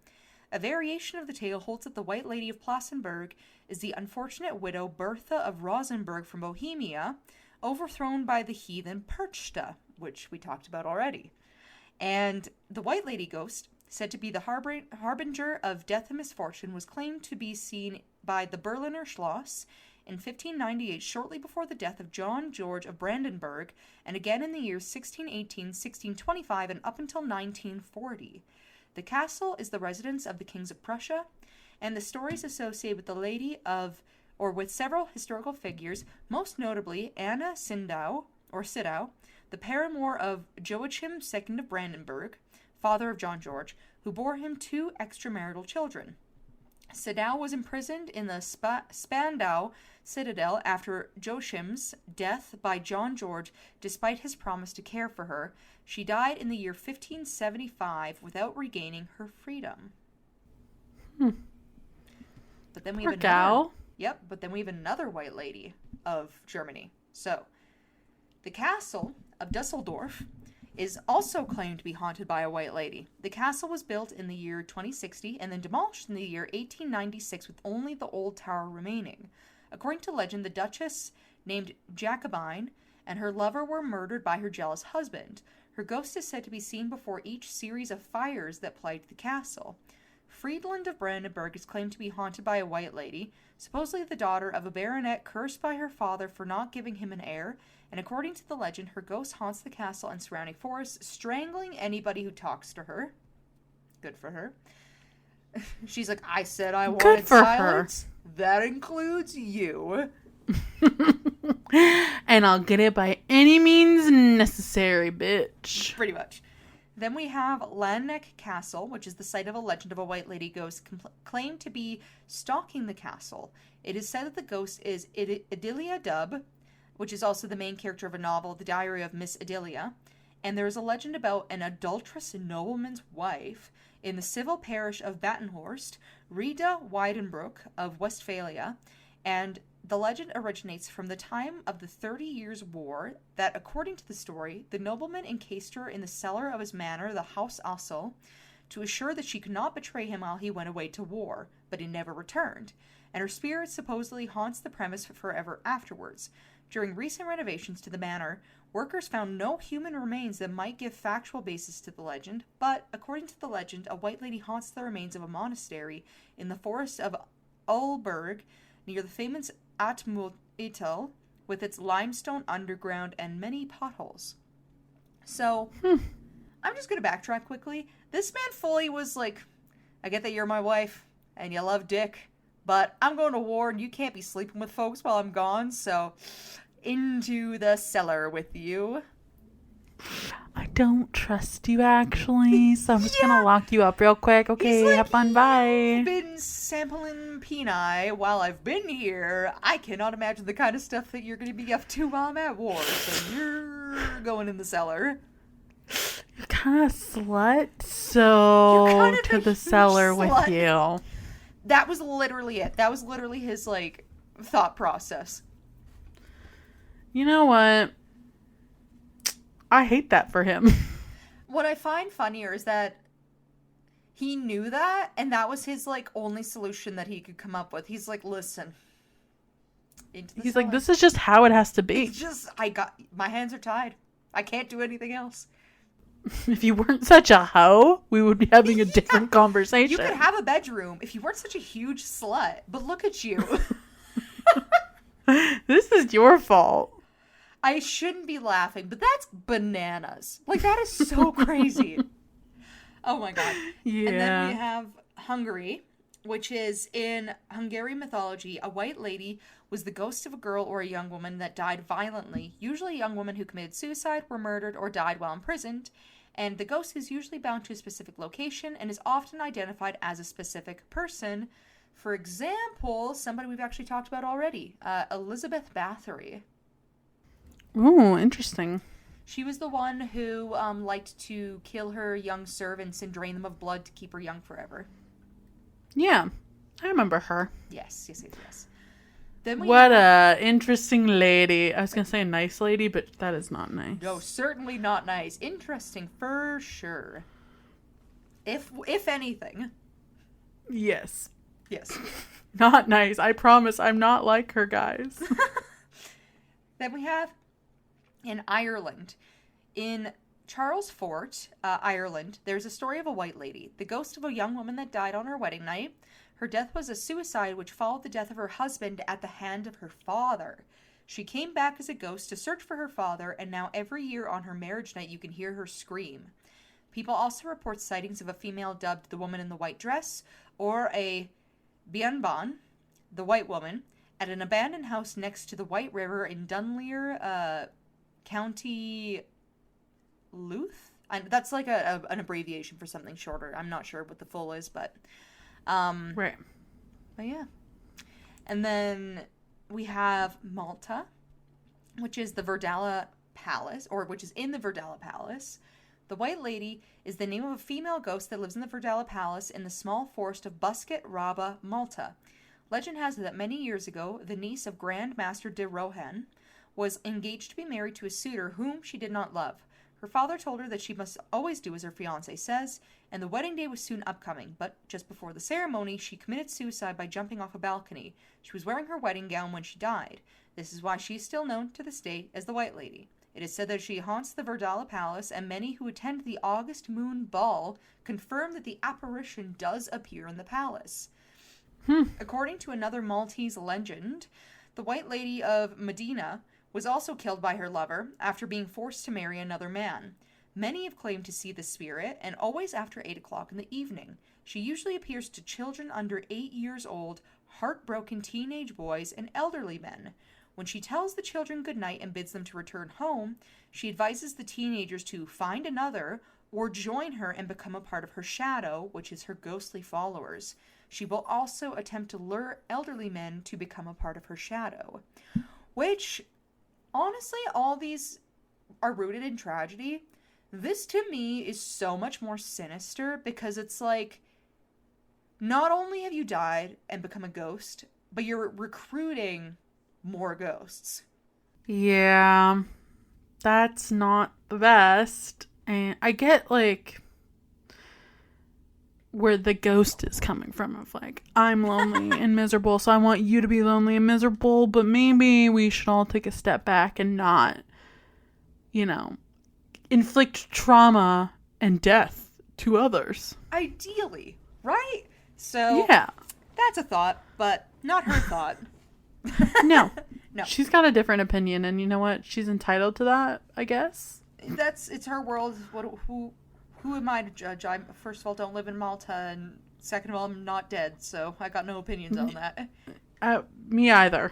A variation of the tale holds that the White Lady of Plassenburg is the unfortunate widow Bertha of Rosenberg from Bohemia, overthrown by the heathen Perchta, which we talked about already. And the White Lady ghost, said to be the harbinger of death and misfortune, was claimed to be seen by the Berliner Schloss in 1598, shortly before the death of John George of Brandenburg, and again in the years 1618, 1625, and up until 1940. The castle is the residence of the kings of Prussia, and the stories associated with the lady of, or with several historical figures, most notably Anna Sindau, the paramour of Joachim II of Brandenburg, father of John George, who bore him 2 extramarital children. Sindau was imprisoned in the Spandau citadel after Joachim's death by John George, despite his promise to care for her. She died in the year 1575 without regaining her freedom. But then we have another white lady of Germany. So, the castle of Dusseldorf is also claimed to be haunted by a white lady. The castle was built in the year 2060 and then demolished in the year 1896 with only the old tower remaining. According to legend, the Duchess, named Jacobine, and her lover were murdered by her jealous husband. Her ghost is said to be seen before each series of fires that plagued the castle. Friedland of Brandenburg is claimed to be haunted by a white lady, supposedly the daughter of a baronet cursed by her father for not giving him an heir, and according to the legend, her ghost haunts the castle and surrounding forests, strangling anybody who talks to her. Good for her. She's like, I said I wanted silence. That includes you. And I'll get it by any means necessary, bitch. Pretty much. Then we have Lanneck Castle, which is the site of a legend of a white lady ghost claimed to be stalking the castle. It is said that the ghost is Idilia Dubb, which is also the main character of a novel, The Diary of Miss Idilia. And there is a legend about an adulterous nobleman's wife in the civil parish of Battenhorst, Rita Weidenbrook of Westphalia, and the legend originates from the time of the 30 Years' War that, according to the story, the nobleman encased her in the cellar of his manor, the Haus Assel, to assure that she could not betray him while he went away to war, but he never returned, and her spirit supposedly haunts the premise forever afterwards. During recent renovations to the manor, workers found no human remains that might give factual basis to the legend, but, according to the legend, a white lady haunts the remains of a monastery in the forest of Ulberg, near the famous Atmuitel, with its limestone underground and many potholes. So, I'm just going to backtrack quickly. This man fully was like, I get that you're my wife, and you love dick, but I'm going to war, and you can't be sleeping with folks while I'm gone, so into the cellar with you. I don't trust you, actually, so I'm just gonna lock you up real quick. Okay, like, have fun, bye. I've been sampling peni while I've been here. I cannot imagine the kind of stuff that you're gonna be up to while I'm at war, so you're going in the cellar. You're kind of slut, so to the cellar with you. That was literally it. That was literally his, like, thought process. You know what? I hate that for him. What I find funnier is that he knew that, and that was his, like, only solution that he could come up with. He's like, listen. He's like, this is just how it has to be. It's just, my hands are tied. I can't do anything else. If you weren't such a hoe, we would be having a different conversation. You could have a bedroom if you weren't such a huge slut, but look at you. This is your fault. I shouldn't be laughing, but that's bananas. Like, that is so crazy. Oh my god. Yeah. And then we have Hungary, which is in Hungarian mythology, a white lady was the ghost of a girl or a young woman that died violently. Usually young women who committed suicide, were murdered, or died while imprisoned. And the ghost is usually bound to a specific location and is often identified as a specific person. For example, somebody we've actually talked about already, Elizabeth Bathory. Ooh, interesting. She was the one who liked to kill her young servants and drain them of blood to keep her young forever. Yeah, I remember her. Yes. Then what a interesting lady. I was going to say a nice lady, but that is not nice. No, certainly not nice. Interesting for sure. If anything. Yes. Not nice. I promise I'm not like her, guys. Then we have in Ireland. In Charles Fort, Ireland, there's a story of a white lady, the ghost of a young woman that died on her wedding night. Her death was a suicide which followed the death of her husband at the hand of her father. She came back as a ghost to search for her father, and now every year on her marriage night you can hear her scream. People also report sightings of a female dubbed the woman in the white dress, or a Bianban, the white woman, at an abandoned house next to the White River in Dunleer, County Louth? That's like an abbreviation for something shorter. I'm not sure what the full is, but... right. But yeah. And then we have Malta, which is the Verdala Palace, or which is in the Verdala Palace. The White Lady is the name of a female ghost that lives in the Verdala Palace in the small forest of Busquet Raba, Malta. Legend has it that many years ago, the niece of Grand Master de Rohan was engaged to be married to a suitor whom she did not love. Her father told her that she must always do as her fiancé says, and the wedding day was soon upcoming, but just before the ceremony, she committed suicide by jumping off a balcony. She was wearing her wedding gown when she died. This is why she is still known to this day as the White Lady. It is said that she haunts the Verdala Palace, and many who attend the August Moon Ball confirm that the apparition does appear in the palace. According to another Maltese legend, the White Lady of Medina was also killed by her lover after being forced to marry another man. Many have claimed to see the spirit, and always after 8 o'clock in the evening. She usually appears to children under 8 years old, heartbroken teenage boys, and elderly men. When she tells the children goodnight and bids them to return home, she advises the teenagers to find another or join her and become a part of her shadow, which is her ghostly followers. She will also attempt to lure elderly men to become a part of her shadow. Which, honestly, all these are rooted in tragedy. This, to me, is so much more sinister because it's like, not only have you died and become a ghost, but you're recruiting more ghosts. Yeah, that's not the best. And I get, like, where the ghost is coming from of, like, I'm lonely and miserable, so I want you to be lonely and miserable, but maybe we should all take a step back and not, you know, inflict trauma and death to others. Ideally, right? So, yeah, that's a thought, but not her thought. No. No. She's got a different opinion, and you know what? She's entitled to that, I guess. It's her world. Who am I to judge? I, first of all, don't live in Malta, and second of all, I'm not dead, so I got no opinions on that. Me either.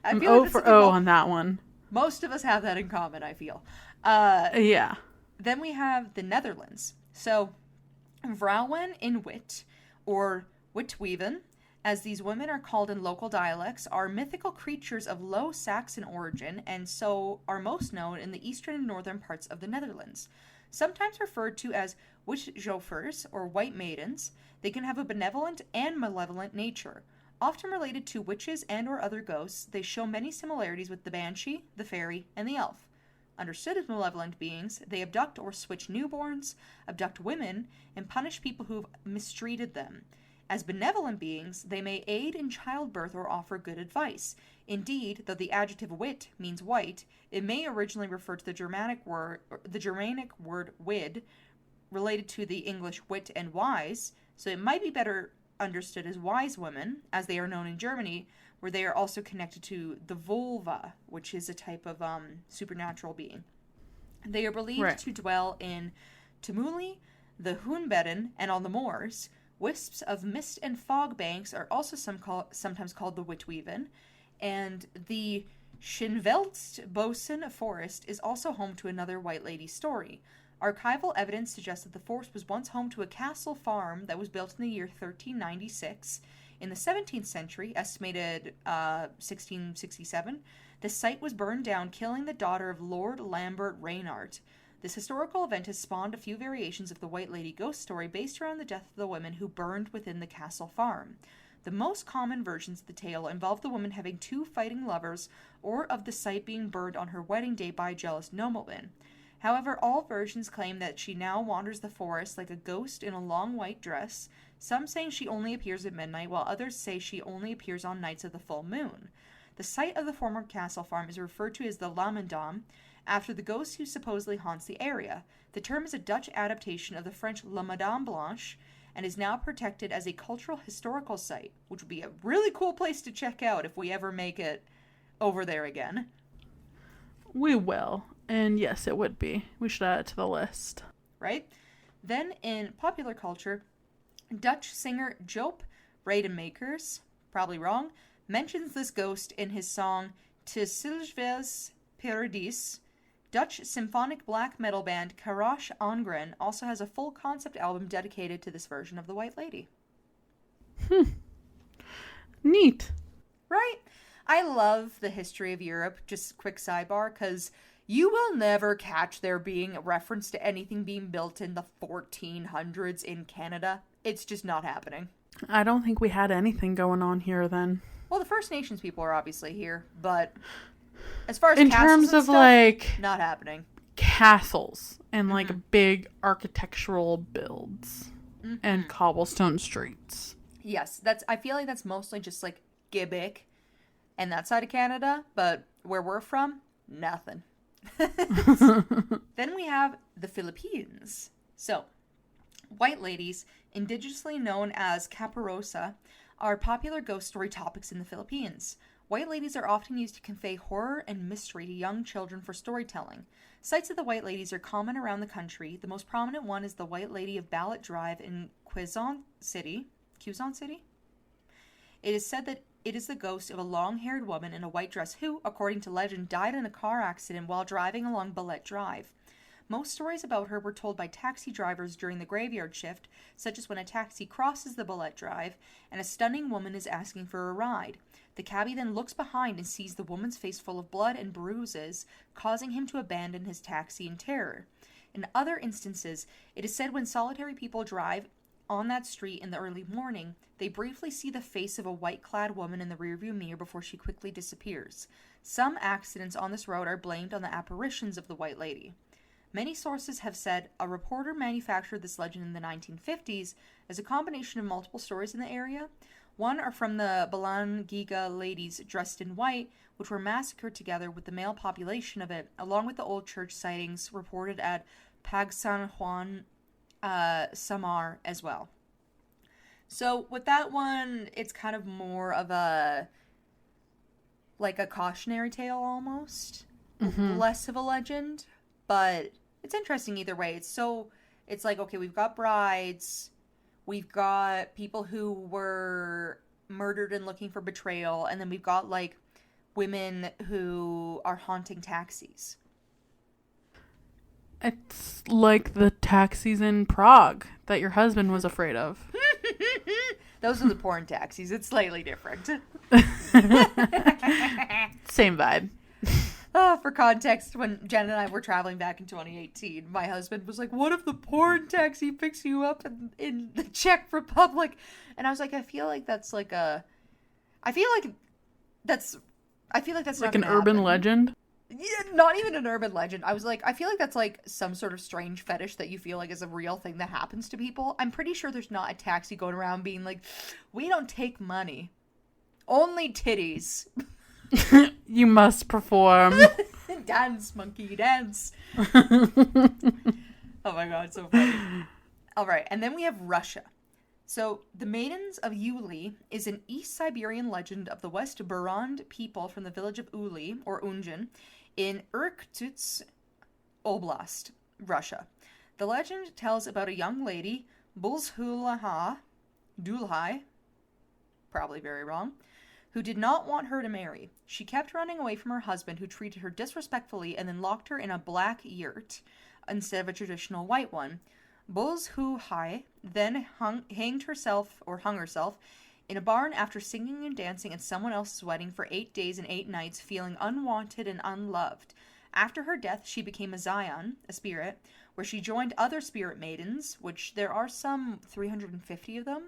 I'm 0 for 0 on that one. Most of us have that in common, I feel. Yeah. Then we have the Netherlands. So, Vrouwen in Wit, or Witweven, as these women are called in local dialects, are mythical creatures of low Saxon origin, and so are most known in the eastern and northern parts of the Netherlands. Sometimes referred to as witchjofers, or white maidens, they can have a benevolent and malevolent nature. Often related to witches and or other ghosts, they show many similarities with the banshee, the fairy, and the elf. Understood as malevolent beings, they abduct or switch newborns, abduct women, and punish people who've mistreated them. As benevolent beings, they may aid in childbirth or offer good advice. Indeed, though the adjective wit means white, it may originally refer to the Germanic word wid, related to the English wit and wise, so it might be better understood as wise women, as they are known in Germany, where they are also connected to the vulva, which is a type of supernatural being. They are believed to dwell in Tumuli, the Hoenbedden, and on the moors. Wisps of mist and fog banks are also sometimes called the Witweven, and the Schinveldsbossen forest is also home to another White Lady story. Archival evidence suggests that the forest was once home to a castle farm that was built in the year 1396. In the 17th century, estimated 1667, the site was burned down, killing the daughter of Lord Lambert Reynard. This historical event has spawned a few variations of the White Lady ghost story based around the death of the women who burned within the castle farm. The most common versions of the tale involve the woman having 2 fighting lovers, or of the site being burned on her wedding day by a jealous nobleman. However, all versions claim that she now wanders the forest like a ghost in a long white dress, some saying she only appears at midnight, while others say she only appears on nights of the full moon. The site of the former castle farm is referred to as the Lamendam, after the ghost who supposedly haunts the area. The term is a Dutch adaptation of the French La Madame Blanche, and is now protected as a cultural historical site, which would be a really cool place to check out if we ever make it over there again. We will. And yes, it would be. We should add it to the list. Right? Then in popular culture, Dutch singer Joop Rademakers, probably wrong, mentions this ghost in his song Te Silves Paradis. Dutch symphonic black metal band Karash Angren also has a full concept album dedicated to this version of the White Lady. Neat. Right? I love the history of Europe, just quick sidebar, because you will never catch there being a reference to anything being built in the 1400s in Canada. It's just not happening. I don't think we had anything going on here then. Well, the First Nations people are obviously here, but as far as in castles terms and of stuff, like not happening. Castles and like big architectural builds and cobblestone streets. Yes, I feel like that's mostly just like gimmick and that side of Canada, but where we're from, nothing. Then we have the Philippines. So, white ladies, indigenously known as caparosa, are popular ghost story topics in the Philippines. White ladies are often used to convey horror and mystery to young children for storytelling. Sites of the white ladies are common around the country. The most prominent one is the White Lady of Ballot Drive in Quezon City. Quezon City? It is said that it is the ghost of a long-haired woman in a white dress who, according to legend, died in a car accident while driving along Ballet Drive. Most stories about her were told by taxi drivers during the graveyard shift, such as when a taxi crosses the Ballet Drive and a stunning woman is asking for a ride. The cabbie then looks behind and sees the woman's face full of blood and bruises, causing him to abandon his taxi in terror. In other instances, it is said when solitary people drive on that street in the early morning, they briefly see the face of a white-clad woman in the rearview mirror before she quickly disappears. Some accidents on this road are blamed on the apparitions of the White Lady. Many sources have said a reporter manufactured this legend in the 1950s as a combination of multiple stories in the area. One are from the Balangiga ladies dressed in white, which were massacred together with the male population of it, along with the old church sightings reported at Pagsan Juan Samar as well. So with that one, it's kind of more of a cautionary tale almost, less of a legend, but it's interesting either way. It's like, okay, we've got brides, we've got people who were murdered and looking for betrayal, and then we've got like women who are haunting taxis. It's like the taxis in Prague that your husband was afraid of. Those are the porn taxis. It's slightly different. Same vibe. For context, when Jen and I were traveling back in 2018, my husband was like, what if the porn taxi picks you up in the Czech Republic? And I was like, I feel like that's like an urban legend. Yeah, not even an urban legend. I was like, I feel like that's like some sort of strange fetish that you feel like is a real thing that happens to people. I'm pretty sure there's not a taxi going around being like, we don't take money. Only titties. You must perform. Dance, monkey, dance. Oh my god, so funny. Alright, and then we have Russia. So, the Maidens of Uli is an East Siberian legend of the West Burand people from the village of Uli, or Unjin, in Irkutsk Oblast, Russia. The legend tells about a young lady, Dulhai, probably very wrong, who did not want her to marry. She kept running away from her husband, who treated her disrespectfully and then locked her in a black yurt instead of a traditional white one. Buzhuhai then hung herself in a barn after singing and dancing at someone else's wedding for 8 days and 8 nights, feeling unwanted and unloved. After her death, she became a Zion, a spirit, where she joined other spirit maidens, which there are some 350 of them,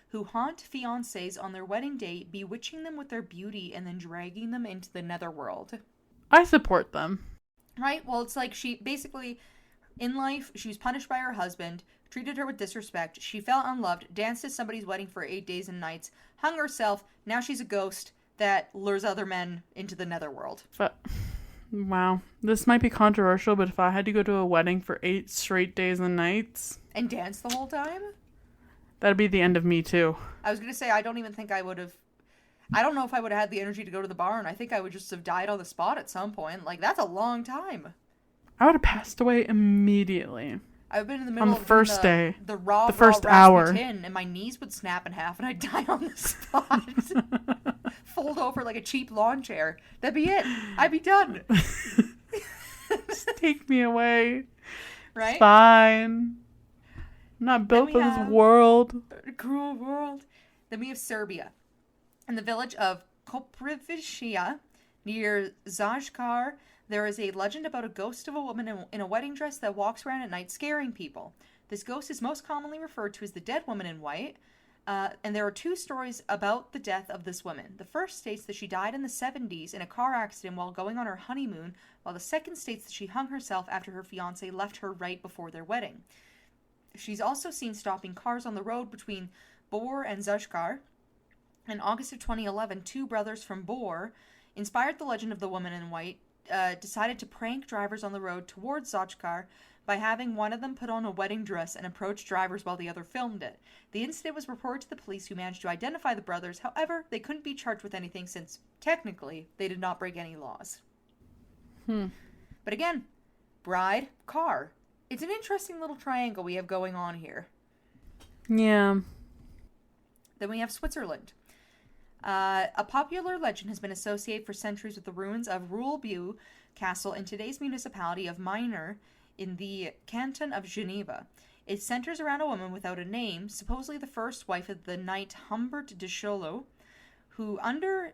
who haunt fiancés on their wedding day, bewitching them with their beauty and then dragging them into the netherworld. I support them. Right? Well, it's like she basically, in life, she was punished by her husband, treated her with disrespect, she felt unloved, danced at somebody's wedding for 8 days and nights, hung herself, now she's a ghost that lures other men into the netherworld. But, wow. This might be controversial, but if I had to go to a wedding for 8 straight days and nights... And dance the whole time? That'd be the end of me, too. I was going to say, I don't even think I would have... I don't know if I would have had the energy to go to the barn. I think I would just have died on the spot at some point. Like, that's a long time. I would have passed away immediately. I've been in the middle on the first day. The raw first hour. Rasputin, and my knees would snap in half and I'd die on the spot. Fold over like a cheap lawn chair. That'd be it. I'd be done. Just take me away. Right? It's fine. I'm not built for this world. Cruel world. Then we have Serbia. In the village of Koprivica, near Zajkar, there is a legend about a ghost of a woman in a wedding dress that walks around at night scaring people. This ghost is most commonly referred to as the dead woman in white, and there are 2 stories about the death of this woman. The first states that she died in the 70s in a car accident while going on her honeymoon, while the second states that she hung herself after her fiancé left her right before their wedding. She's also seen stopping cars on the road between Bor and Zajkar, In August of 2011, two brothers from Bor, inspired the legend of the woman in white, decided to prank drivers on the road towards Zochkar by having one of them put on a wedding dress and approach drivers while the other filmed it. The incident was reported to the police, who managed to identify the brothers. However, they couldn't be charged with anything since, technically, they did not break any laws. But again, bride, car. It's an interesting little triangle we have going on here. Yeah. Then we have Switzerland. A popular legend has been associated for centuries with the ruins of Ruhlbu Castle in today's municipality of Minor in the canton of Geneva. It centers around a woman without a name, supposedly the first wife of the knight Humbert de Chaulieu, who under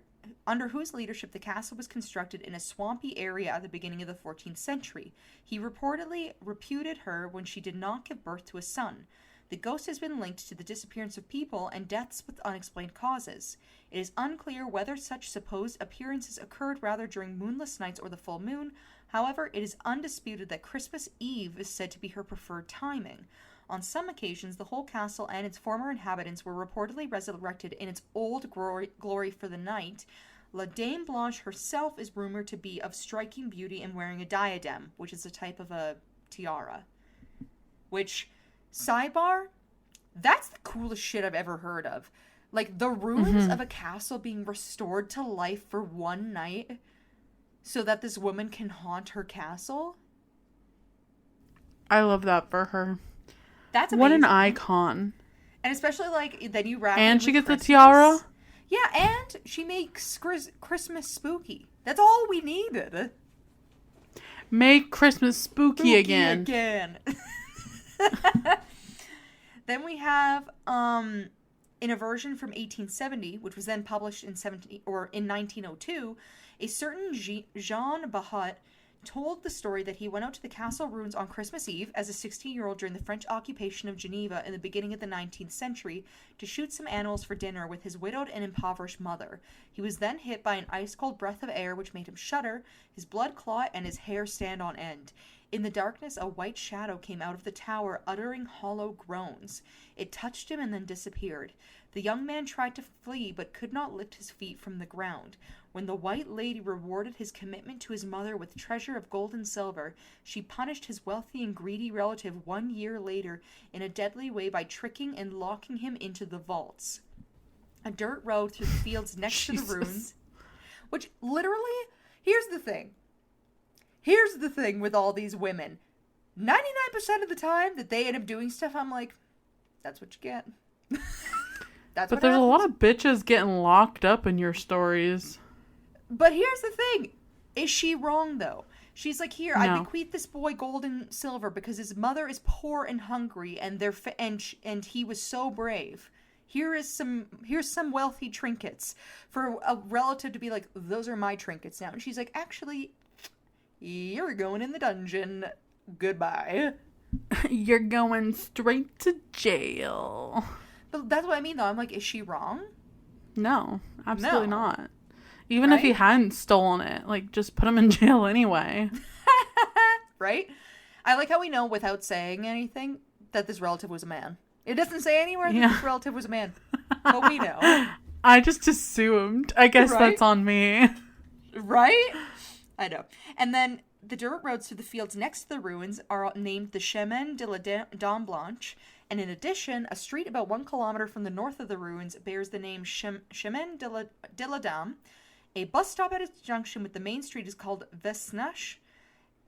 whose leadership the castle was constructed in a swampy area at the beginning of the 14th century. He reportedly repudiated her when she did not give birth to a son. The ghost has been linked to the disappearance of people and deaths with unexplained causes. It is unclear whether such supposed appearances occurred rather during moonless nights or the full moon. However, it is undisputed that Christmas Eve is said to be her preferred timing. On some occasions, the whole castle and its former inhabitants were reportedly resurrected in its old glory for the night. La Dame Blanche herself is rumored to be of striking beauty and wearing a diadem, which is a type of a tiara. Which, sidebar, that's the coolest shit I've ever heard of. Like, the ruins of a castle being restored to life for one night so that this woman can haunt her castle. I love that for her. That's amazing. What an icon. And especially, like, then you wrap And it she with gets Christmas. a tiara? Yeah, and she makes Christmas spooky. That's all we needed. Make Christmas spooky again. Then we have, in a version from 1870, which was then published in 1902, a certain Jean Bahut told the story that he went out to the castle ruins on Christmas Eve as a 16-year-old during the French occupation of Geneva in the beginning of the 19th century to shoot some animals for dinner with his widowed and impoverished mother. He was then hit by an ice-cold breath of air which made him shudder, his blood clot, and his hair stand on end. In the darkness, a white shadow came out of the tower, uttering hollow groans. It touched him and then disappeared. The young man tried to flee, but could not lift his feet from the ground. When the white lady rewarded his commitment to his mother with treasure of gold and silver, she punished his wealthy and greedy relative 1 year later in a deadly way by tricking and locking him into the vaults. A dirt road through the fields next to the ruins. Which, literally, here's the thing. Here's the thing with all these women. 99% of the time that they end up doing stuff, I'm like, that's what you get. But there's a lot of bitches getting locked up in your stories. But here's the thing. Is she wrong, though? She's like, here, No. I bequeath this boy gold and silver because his mother is poor and hungry, and and he was so brave. Here's some wealthy trinkets for a relative to be like, those are my trinkets now. And she's like, actually, you're going in the dungeon. Goodbye. You're going straight to jail. But that's what I mean, though. I'm like, is she wrong? No, absolutely No. not. Even if he hadn't stolen it, like, just put him in jail anyway. Right? I like how we know without saying anything that this relative was a man. It doesn't say anywhere that this relative was a man. But we know. I just assumed. I guess that's on me. Right? I know. And then the dirt roads through the fields next to the ruins are named the Chemin de la Dame Blanche. And in addition, a street about 1 kilometer from the north of the ruins bears the name Chemin de la Dame. A bus stop at its junction with the main street is called Vesnache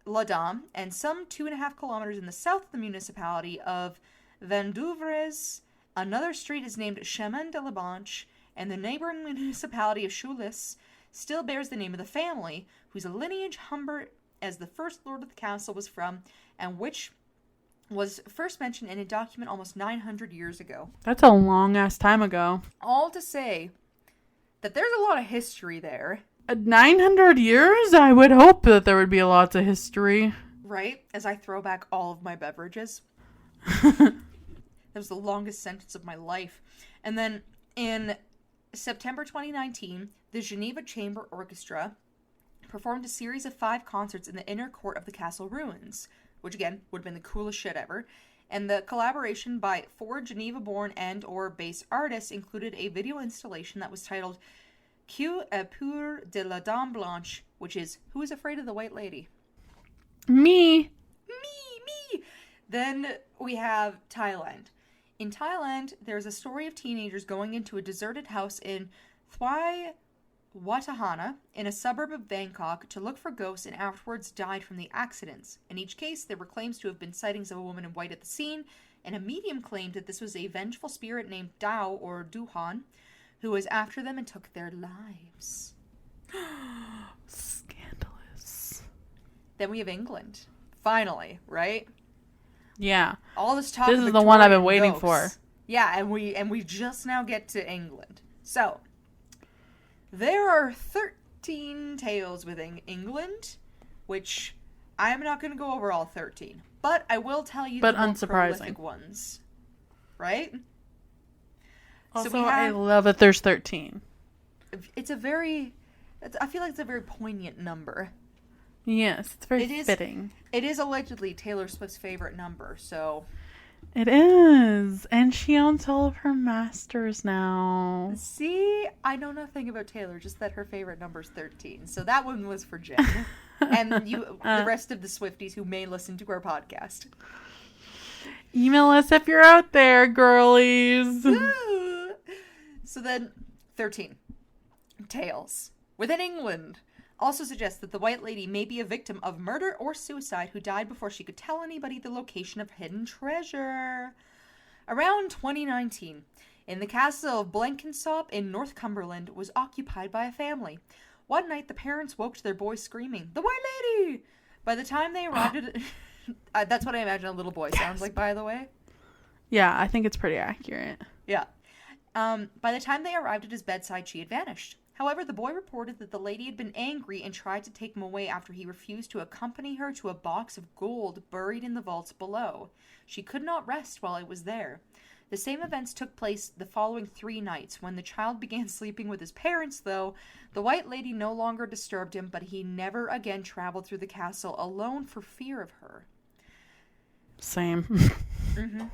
la Dame. And some 2.5 kilometers in the south of the municipality of Vendouvres, another street is named Chemin de la Blanche. And the neighboring municipality of Choulis still bears the name of the family, whose lineage Humbert, as the first lord of the castle, was from, and which was first mentioned in a document almost 900 years ago. That's a long-ass time ago. All to say that there's a lot of history there. 900 years? I would hope that there would be lots of history. Right? As I throw back all of my beverages. That was the longest sentence of my life. And then in September 2019, the Geneva Chamber Orchestra performed a series of 5 concerts in the inner court of the castle ruins, which again would have been the coolest shit ever. And the collaboration by 4 Geneva-born and or based artists included a video installation that was titled Qui a peur de la Dame Blanche, which is Who is Afraid of the White Lady? Me. Me. Then we have Thailand. In Thailand, there's a story of teenagers going into a deserted house in Thwai Watahana in a suburb of Bangkok to look for ghosts and afterwards died from the accidents. In each case, there were claims to have been sightings of a woman in white at the scene, and a medium claimed that this was a vengeful spirit named Dao or Duhan, who was after them and took their lives. Scandalous. Then we have England. Finally, right? Yeah. All this talk. This is the one I've been waiting for. Yeah, and we just now get to England. So, there are 13 tales within England, which I am not going to go over all 13, but I will tell you the more prolific ones. Right? Also, so I love that there's 13. It's I feel like it's a very poignant number. Yes, it's very fitting. It is allegedly Taylor Swift's favorite number, so... It is. And she owns all of her masters now. See? I know nothing about Taylor, just that her favorite number is 13. So that one was for Jenn. And the rest of the Swifties who may listen to our podcast. Email us if you're out there, girlies. So then, 13. Tales. Within England. Also suggests that the White Lady may be a victim of murder or suicide who died before she could tell anybody the location of hidden treasure. Around 2019, in the castle of Blenkinsop in Northumberland was occupied by a family. One night, the parents woke to their boy screaming, "The White Lady!" By the time they arrived at... that's what I imagine a little boy sounds like, by the way. Yeah, I think it's pretty accurate. Yeah. By the time they arrived at his bedside, she had vanished. However, the boy reported that the lady had been angry and tried to take him away after he refused to accompany her to a box of gold buried in the vaults below. She could not rest while it was there. The same events took place the following 3 nights. When the child began sleeping with his parents, though, the White Lady no longer disturbed him, but he never again traveled through the castle alone for fear of her. Same. Mm-hmm.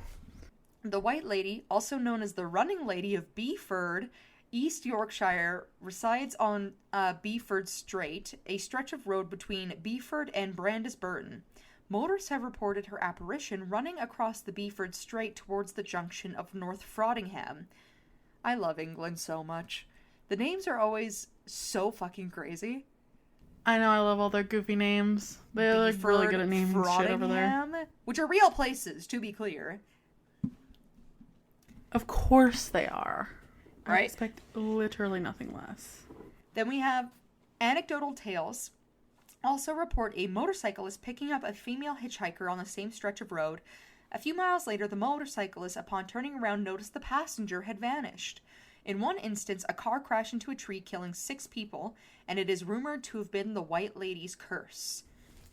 The White Lady, also known as the Running Lady of Beeford, East Yorkshire, resides on Beeford Strait, a stretch of road between Beeford and Brandisburton. Motorists have reported her apparition running across the Beeford Strait towards the junction of North Frodingham. I love England so much. The names are always so fucking crazy. I know, I love all their goofy names. They're like really good at naming shit over there. Which are real places, to be clear. Of course they are. Right? I expect literally nothing less. Then we have anecdotal tales. Also report a motorcyclist picking up a female hitchhiker on the same stretch of road. A few miles later, the motorcyclist, upon turning around, noticed the passenger had vanished. In one instance, a car crashed into a tree, killing 6 people, and it is rumored to have been the White Lady's curse.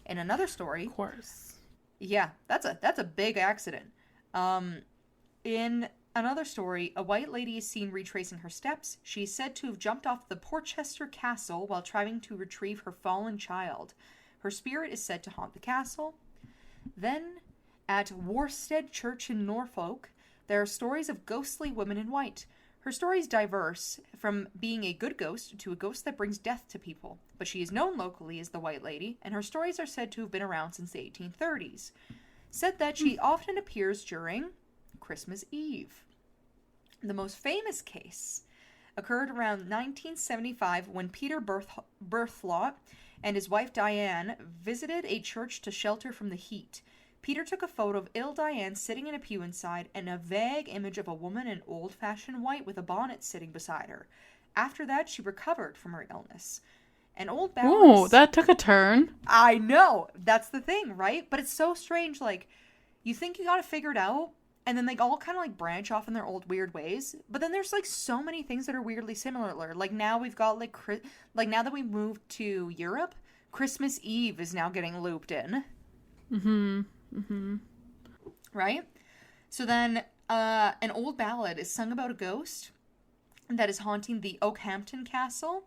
In another story... Of course. Yeah, that's a big accident. In another story, a white lady is seen retracing her steps. She is said to have jumped off the Porchester Castle while trying to retrieve her fallen child. Her spirit is said to haunt the castle. Then, at Worstead Church in Norfolk, there are stories of ghostly women in white. Her stories diverse, from being a good ghost to a ghost that brings death to people. But she is known locally as the White Lady, and her stories are said to have been around since the 1830s. Said that she often appears during Christmas Eve. The most famous case occurred around 1975 when Peter Berthlot and his wife Diane visited a church to shelter from the heat. Peter took a photo of ill Diane sitting in a pew inside and a vague image of a woman in old-fashioned white with a bonnet sitting beside her. After that, she recovered from her illness. An old balance... Ooh, that took a turn. I know. That's the thing, right? But it's so strange. Like, you think you got it figured out, and then they all kind of like branch off in their old weird ways. But then there's like so many things that are weirdly similar. Like now we've got like now that we moved to Europe, Christmas Eve is now getting looped in. Mm-hmm. Mm-hmm. Right? So then an old ballad is sung about a ghost that is haunting the Oakhampton Castle.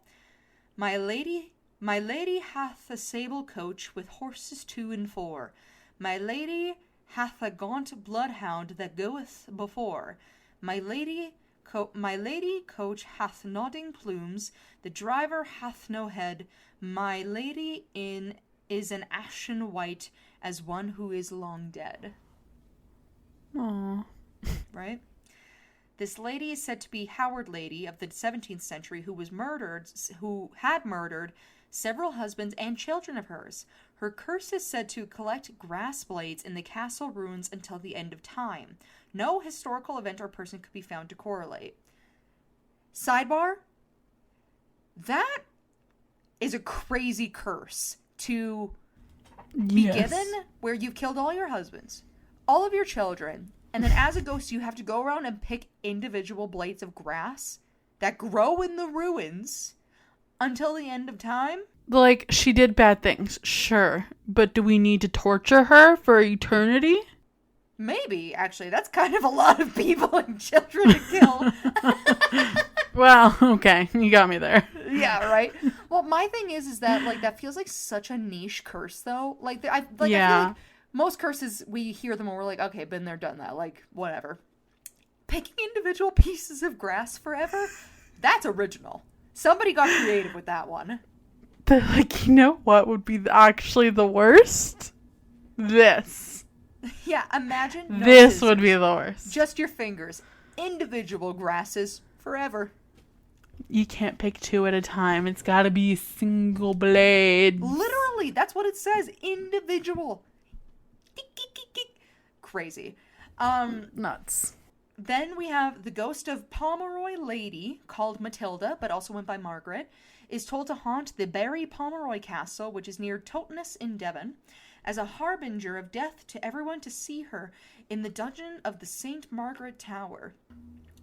My lady hath a sable coach with horses 2 and 4. My lady hath a gaunt bloodhound that goeth before. My lady coach hath nodding plumes, the driver hath no head. My lady is an ashen white, as one who is long dead. Aww. Right? This lady is said to be Howard Lady of the 17th century who had murdered several husbands and children of hers. Her curse is said to collect grass blades in the castle ruins until the end of time. No historical event or person could be found to correlate. Sidebar, that is a crazy curse to be given, where you've killed all your husbands, all of your children, and then as a ghost you have to go around and pick individual blades of grass that grow in the ruins until the end of time. Like, she did bad things, sure, but do we need to torture her for eternity? Maybe, actually. That's kind of a lot of people and children to kill. Well, okay, you got me there. Yeah, right? Well, my thing is that, like, that feels like such a niche curse, though. I feel like most curses, we hear them and we're like, okay, been there, done that. Like, whatever. Picking individual pieces of grass forever? That's original. Somebody got creative with that one. But, like, you know what would be actually the worst? This. Yeah, imagine. No this scissors. Would be the worst. Just your fingers. Individual grasses forever. You can't pick two at a time. It's gotta be a single blade. Literally, that's what it says. Individual. Crazy. Nuts. Then we have the ghost of Pomeroy Lady, called Matilda, but also went by Margaret, is told to haunt the Barry Pomeroy Castle, which is near Totnes in Devon, as a harbinger of death to everyone to see her in the dungeon of the St. Margaret Tower.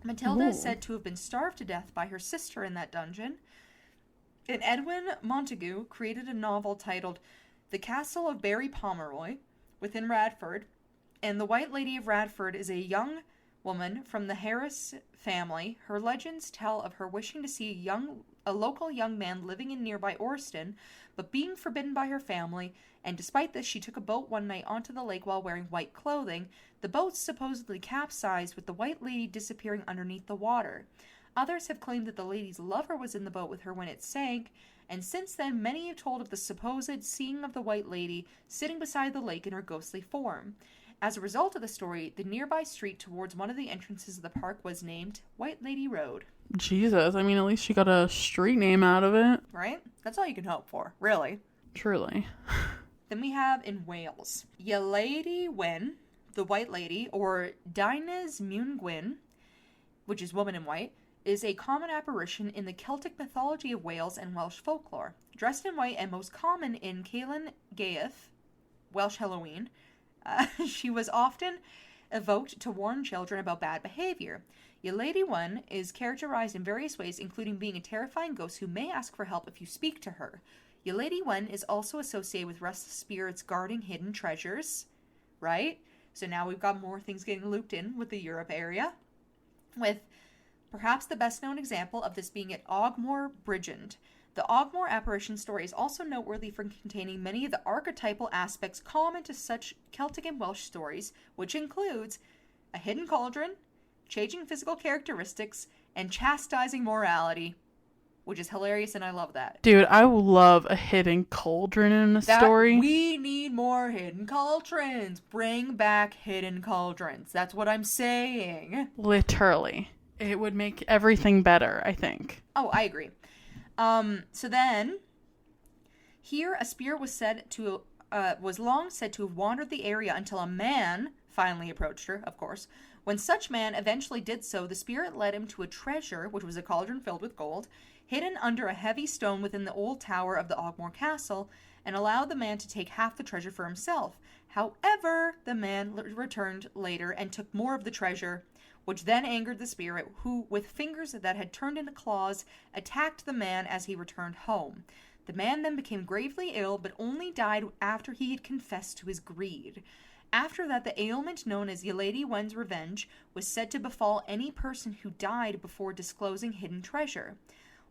Matilda is said to have been starved to death by her sister in that dungeon. And Edwin Montagu created a novel titled The Castle of Barry Pomeroy within Radford, and the White Lady of Radford is a young woman from the Harris family. Her legends tell of her wishing to see a local young man living in nearby Orston, but being forbidden by her family, and despite this, she took a boat one night onto the lake while wearing white clothing. The boat supposedly capsized, with the White Lady disappearing underneath the water. Others have claimed that the lady's lover was in the boat with her when it sank, and since then many have told of the supposed seeing of the White Lady sitting beside the lake in her ghostly form. As a result of the story, the nearby street towards one of the entrances of the park was named White Lady Road. Jesus, I mean, at least she got a street name out of it. Right? That's all you can hope for, really. Truly. Then we have in Wales, Ye Lady Wen, the White Lady, or Dines Mwn Gwyn, which is Woman in White, is a common apparition in the Celtic mythology of Wales and Welsh folklore. Dressed in white and most common in Caelan Gaeth, Welsh Halloween, she was often evoked to warn children about bad behavior. Ye Lady One is characterized in various ways, including being a terrifying ghost who may ask for help if you speak to her. Ye Lady One is also associated with restless spirits guarding hidden treasures, right? So now we've got more things getting looped in with the Europe area, with perhaps the best known example of this being at Ogmore Bridgend. The Ogmore apparition story is also noteworthy for containing many of the archetypal aspects common to such Celtic and Welsh stories, which includes a hidden cauldron, changing physical characteristics, and chastising morality, which is hilarious, and I love that. Dude, I love a hidden cauldron in a story. We need more hidden cauldrons. Bring back hidden cauldrons. That's what I'm saying. Literally. It would make everything better, I think. Oh, I agree. So then, here a spirit was long said to have wandered the area until a man finally approached her, of course. When such man eventually did so, the spirit led him to a treasure, which was a cauldron filled with gold, hidden under a heavy stone within the old tower of the Ogmore Castle, and allowed the man to take half the treasure for himself. However, the man returned later and took more of the treasure, which then angered the spirit, who, with fingers that had turned into claws, attacked the man as he returned home. The man then became gravely ill, but only died after he had confessed to his greed. After that, the ailment known as Ye Lady Wen's Revenge was said to befall any person who died before disclosing hidden treasure.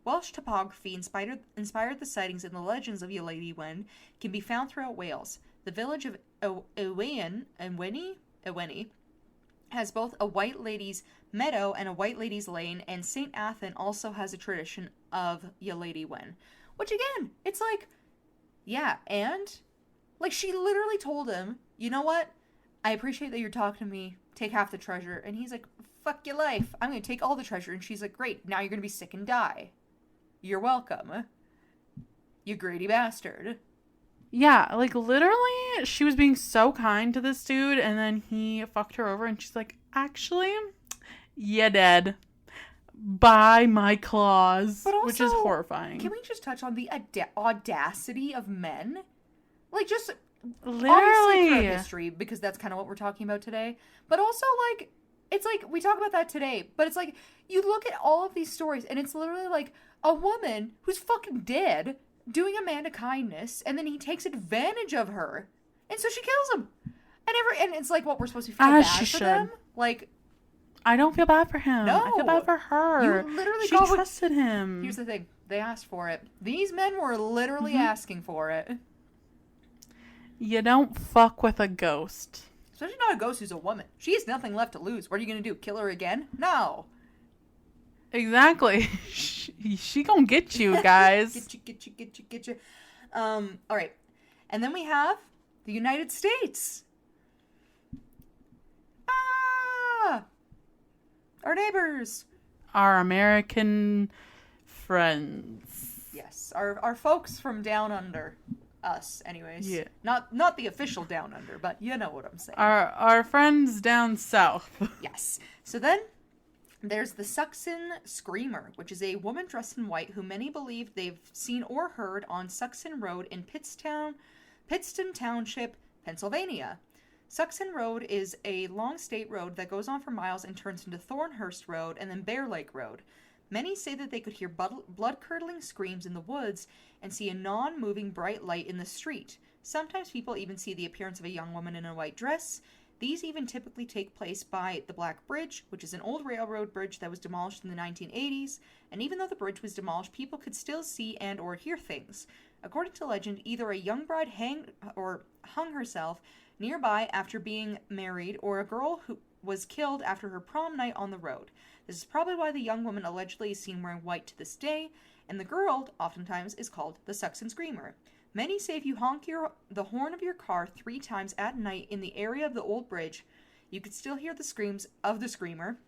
Welsh topography inspired the sightings and the legends of Ye Lady Wen can be found throughout Wales. The village of Iweni has both a White Lady's Meadow and a White Lady's Lane, and St. Athan also has a tradition of Ya Lady Wen. Which again, it's like, yeah, and? Like, she literally told him, you know what? I appreciate that you're talking to me. Take half the treasure. And he's like, fuck your life. I'm going to take all the treasure. And she's like, great, now you're going to be sick and die. You're welcome. You greedy bastard. Yeah, like, literally, she was being so kind to this dude, and then he fucked her over, and she's like, actually, you're dead. By my claws. But also, which is horrifying. Can we just touch on the audacity of men? Like, just, literally, obviously throughout history, because that's kind of what we're talking about today. But also, like, it's like, we talk about that today, but it's like, you look at all of these stories, and it's literally like, a woman who's fucking dead doing a man a kindness, and then he takes advantage of her, and so she kills him. And it's like, what, we're supposed to feel bad for them? Like, I don't feel bad for him. No. I feel bad for her. You literally she trusted him. Here's the thing. They asked for it. These men were literally asking for it. You don't fuck with a ghost. Especially not a ghost who's a woman. She has nothing left to lose. What are you going to do? Kill her again? No. Exactly. she gonna get you, guys. Get you. All right. And then we have the United States. Our neighbors. Our American friends. Yes. Our folks from down under. Us, anyways. Yeah. Not the official down under, but you know what I'm saying. Our friends down south. Yes. So then there's the Suxon Screamer, which is a woman dressed in white who many believe they've seen or heard on Suxon Road in Pittston Township, Pennsylvania. Suxon Road is a long state road that goes on for miles and turns into Thornhurst Road and then Bear Lake Road. Many say that they could hear blood-curdling screams in the woods and see a non-moving bright light in the street. Sometimes people even see the appearance of a young woman in a white dress. These even typically take place by the Black Bridge, which is an old railroad bridge that was demolished in the 1980s, and even though the bridge was demolished, people could still see and or hear things. According to legend, either a young bride hung herself nearby after being married, or a girl who was killed after her prom night on the road. This is probably why the young woman allegedly is seen wearing white to this day, and the girl oftentimes is called the Suxon Screamer. Many say if you honk the horn of your car 3 times at night in the area of the old bridge, you could still hear the screams of the screamer,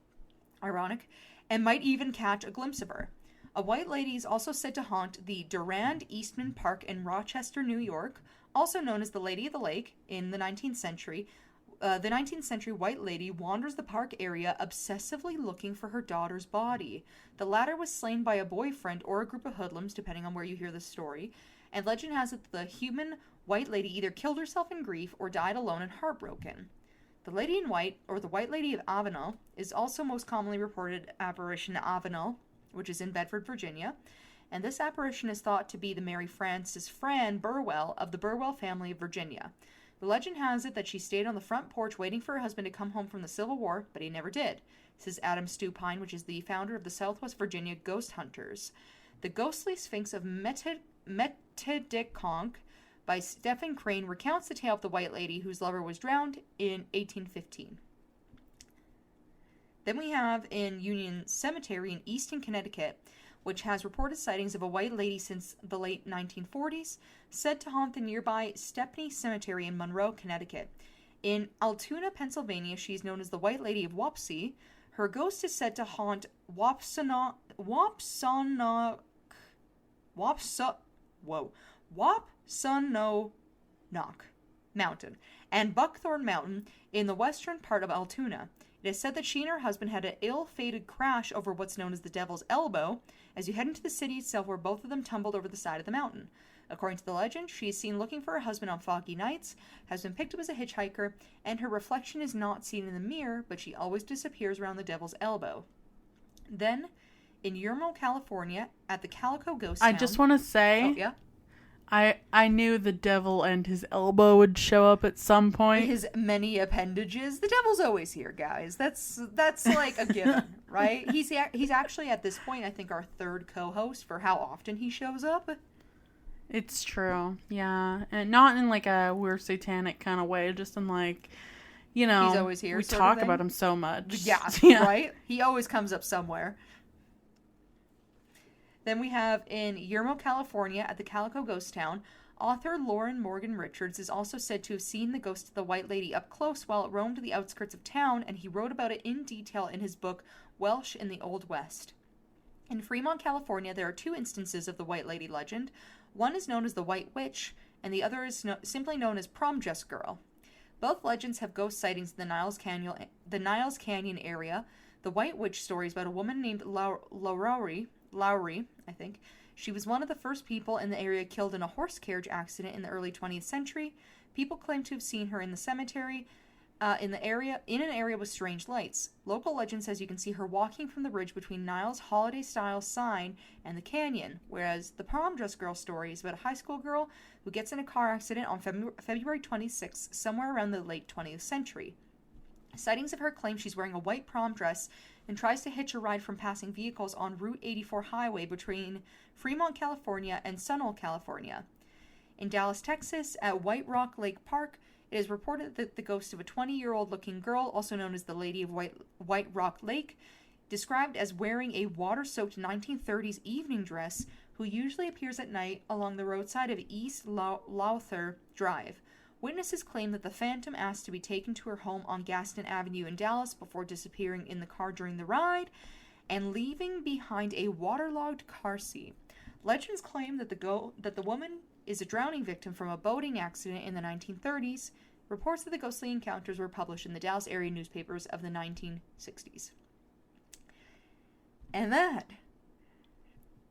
ironic, and might even catch a glimpse of her. A white lady is also said to haunt the Durand Eastman Park in Rochester, New York, also known as the Lady of the Lake. In the 19th century, the 19th century white lady wanders the park area obsessively looking for her daughter's body. The latter was slain by a boyfriend or a group of hoodlums, depending on where you hear the story, and legend has it that the human white lady either killed herself in grief or died alone and heartbroken. The Lady in White, or the White Lady of Avenel, is also most commonly reported apparition at Avenel, which is in Bedford, Virginia, and this apparition is thought to be the Mary Frances Fran Burwell of the Burwell family of Virginia. The legend has it that she stayed on the front porch waiting for her husband to come home from the Civil War, but he never did, says Adam Stupine, which is the founder of the Southwest Virginia Ghost Hunters. The Ghostly Sphinx of Metediconk by Stephen Crane recounts the tale of the White Lady whose lover was drowned in 1815. Then we have in Union Cemetery in Easton, Connecticut, which has reported sightings of a white lady since the late 1940s, said to haunt the nearby Stepney Cemetery in Monroe, Connecticut. In Altoona, Pennsylvania, she is known as the White Lady of Wapsie. Her ghost is said to haunt Wapsanock Mountain and Buckthorn Mountain in the western part of Altoona. It is said that she and her husband had an ill-fated crash over what's known as the Devil's Elbow, as you head into the city itself where both of them tumbled over the side of the mountain. According to the legend, she is seen looking for her husband on foggy nights, has been picked up as a hitchhiker, and her reflection is not seen in the mirror, but she always disappears around the Devil's Elbow. Then, in Yermo, California, at the Calico Ghost Town... I just want to say... Oh, yeah? I knew the devil and his elbow would show up at some point. His many appendages. The devil's always here, guys. That's like a given, right? He's actually at this point, I think, our third co-host for how often he shows up. It's true. Yeah. And not in like a we're satanic kind of way, just in like, he's always here. We talk about him so much. Yeah, right? He always comes up somewhere. Then we have in Yermo, California, at the Calico Ghost Town, author Lauren Morgan Richards is also said to have seen the ghost of the White Lady up close while it roamed the outskirts of town, and he wrote about it in detail in his book, Welsh in the Old West. In Fremont, California, there are 2 instances of the White Lady legend. One is known as the White Witch, and the other is simply known as Prom Dress Girl. Both legends have ghost sightings in the Niles Canyon area. The White Witch story is about a woman named Lowry, I think. She was one of the first people in the area killed in a horse carriage accident in the early 20th century. People claim to have seen her in the cemetery, in an area with strange lights. Local legend says you can see her walking from the ridge between Niles' holiday-style sign and the canyon, whereas the Prom Dress Girl story is about a high school girl who gets in a car accident on February 26th, somewhere around the late 20th century. Sightings of her claim she's wearing a white prom dress and tries to hitch a ride from passing vehicles on Route 84 highway between Fremont, California and Sunol, California. In Dallas, Texas, at White Rock Lake Park, it is reported that the ghost of a 20-year-old looking girl, also known as the Lady of White Rock Lake, described as wearing a water-soaked 1930s evening dress, who usually appears at night along the roadside of East Lowther Drive. Witnesses claim that the phantom asked to be taken to her home on Gaston Avenue in Dallas before disappearing in the car during the ride and leaving behind a waterlogged car seat. Legends claim that the woman is a drowning victim from a boating accident in the 1930s. Reports of the ghostly encounters were published in the Dallas area newspapers of the 1960s. And that,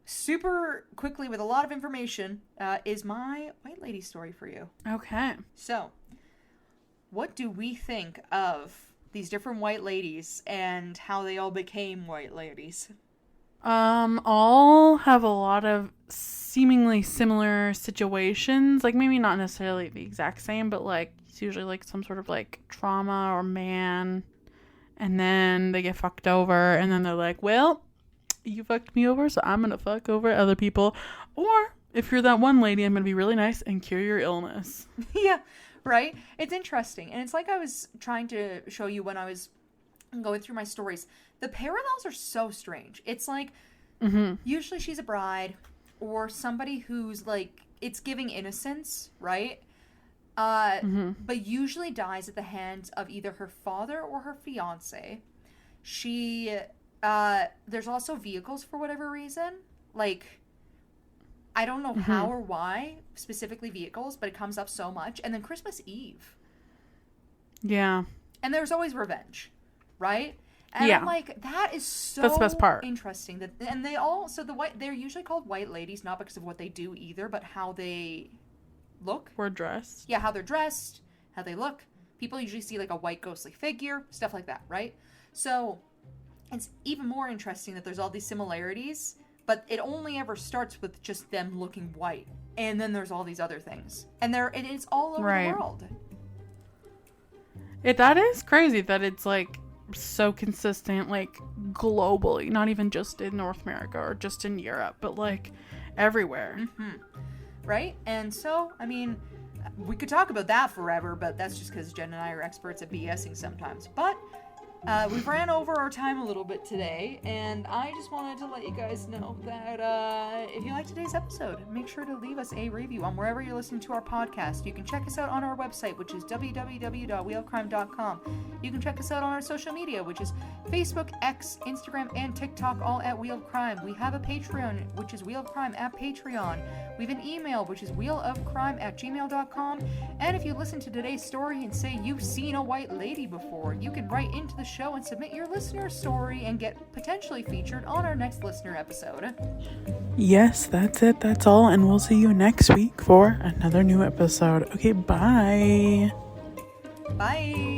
super quickly with a lot of information, is my White Lady story for you. Okay. So, what do we think of these different White Ladies and how they all became White Ladies? All have a lot of seemingly similar situations. Like, maybe not necessarily the exact same, but, like, it's usually, like, some sort of, like, trauma or man. And then they get fucked over. And then they're like, well, you fucked me over, so I'm gonna fuck over other people. Or, if you're that one lady, I'm gonna be really nice and cure your illness. Yeah, right? It's interesting. And it's like I was trying to show you when I was going through my stories. The parallels are so strange. It's like, usually she's a bride or somebody who's like, it's giving innocence, right? But usually dies at the hands of either her father or her fiance. There's also vehicles for whatever reason. Like, I don't know how or why, specifically vehicles, but it comes up so much. And then Christmas Eve. Yeah. And there's always revenge, right? And I'm like, that is so That's the best part. Interesting. And they all, they're usually called White Ladies, not because of what they do either, but how they look. Or dressed. Yeah, how they're dressed, how they look. People usually see like a white ghostly figure, stuff like that, right? So it's even more interesting that there's all these similarities, but it only ever starts with just them looking white. And then there's all these other things. And it's all over the world. That is crazy that it's like so consistent, like globally, not even just in North America or just in Europe, but like everywhere. Right? And so, I mean, we could talk about that forever, but that's just because Jen and I are experts at BSing sometimes. But we've ran over our time a little bit today, and I just wanted to let you guys know that if you like today's episode, make sure to leave us a review on wherever you're listening to our podcast. You can check us out on our website, which is www.wheelofcrime.com. You can check us out on our social media, which is Facebook, X, Instagram, and TikTok, all at Wheel of Crime. We have a Patreon, which is Wheel of Crime at Patreon. We have an email, which is wheelofcrime@gmail.com. And if you listen to today's story and say you've seen a white lady before, you can write into the show and submit your listener story and get potentially featured on our next listener episode. Yes, that's it. That's all. And we'll see you next week for another new episode. Okay, bye. Bye.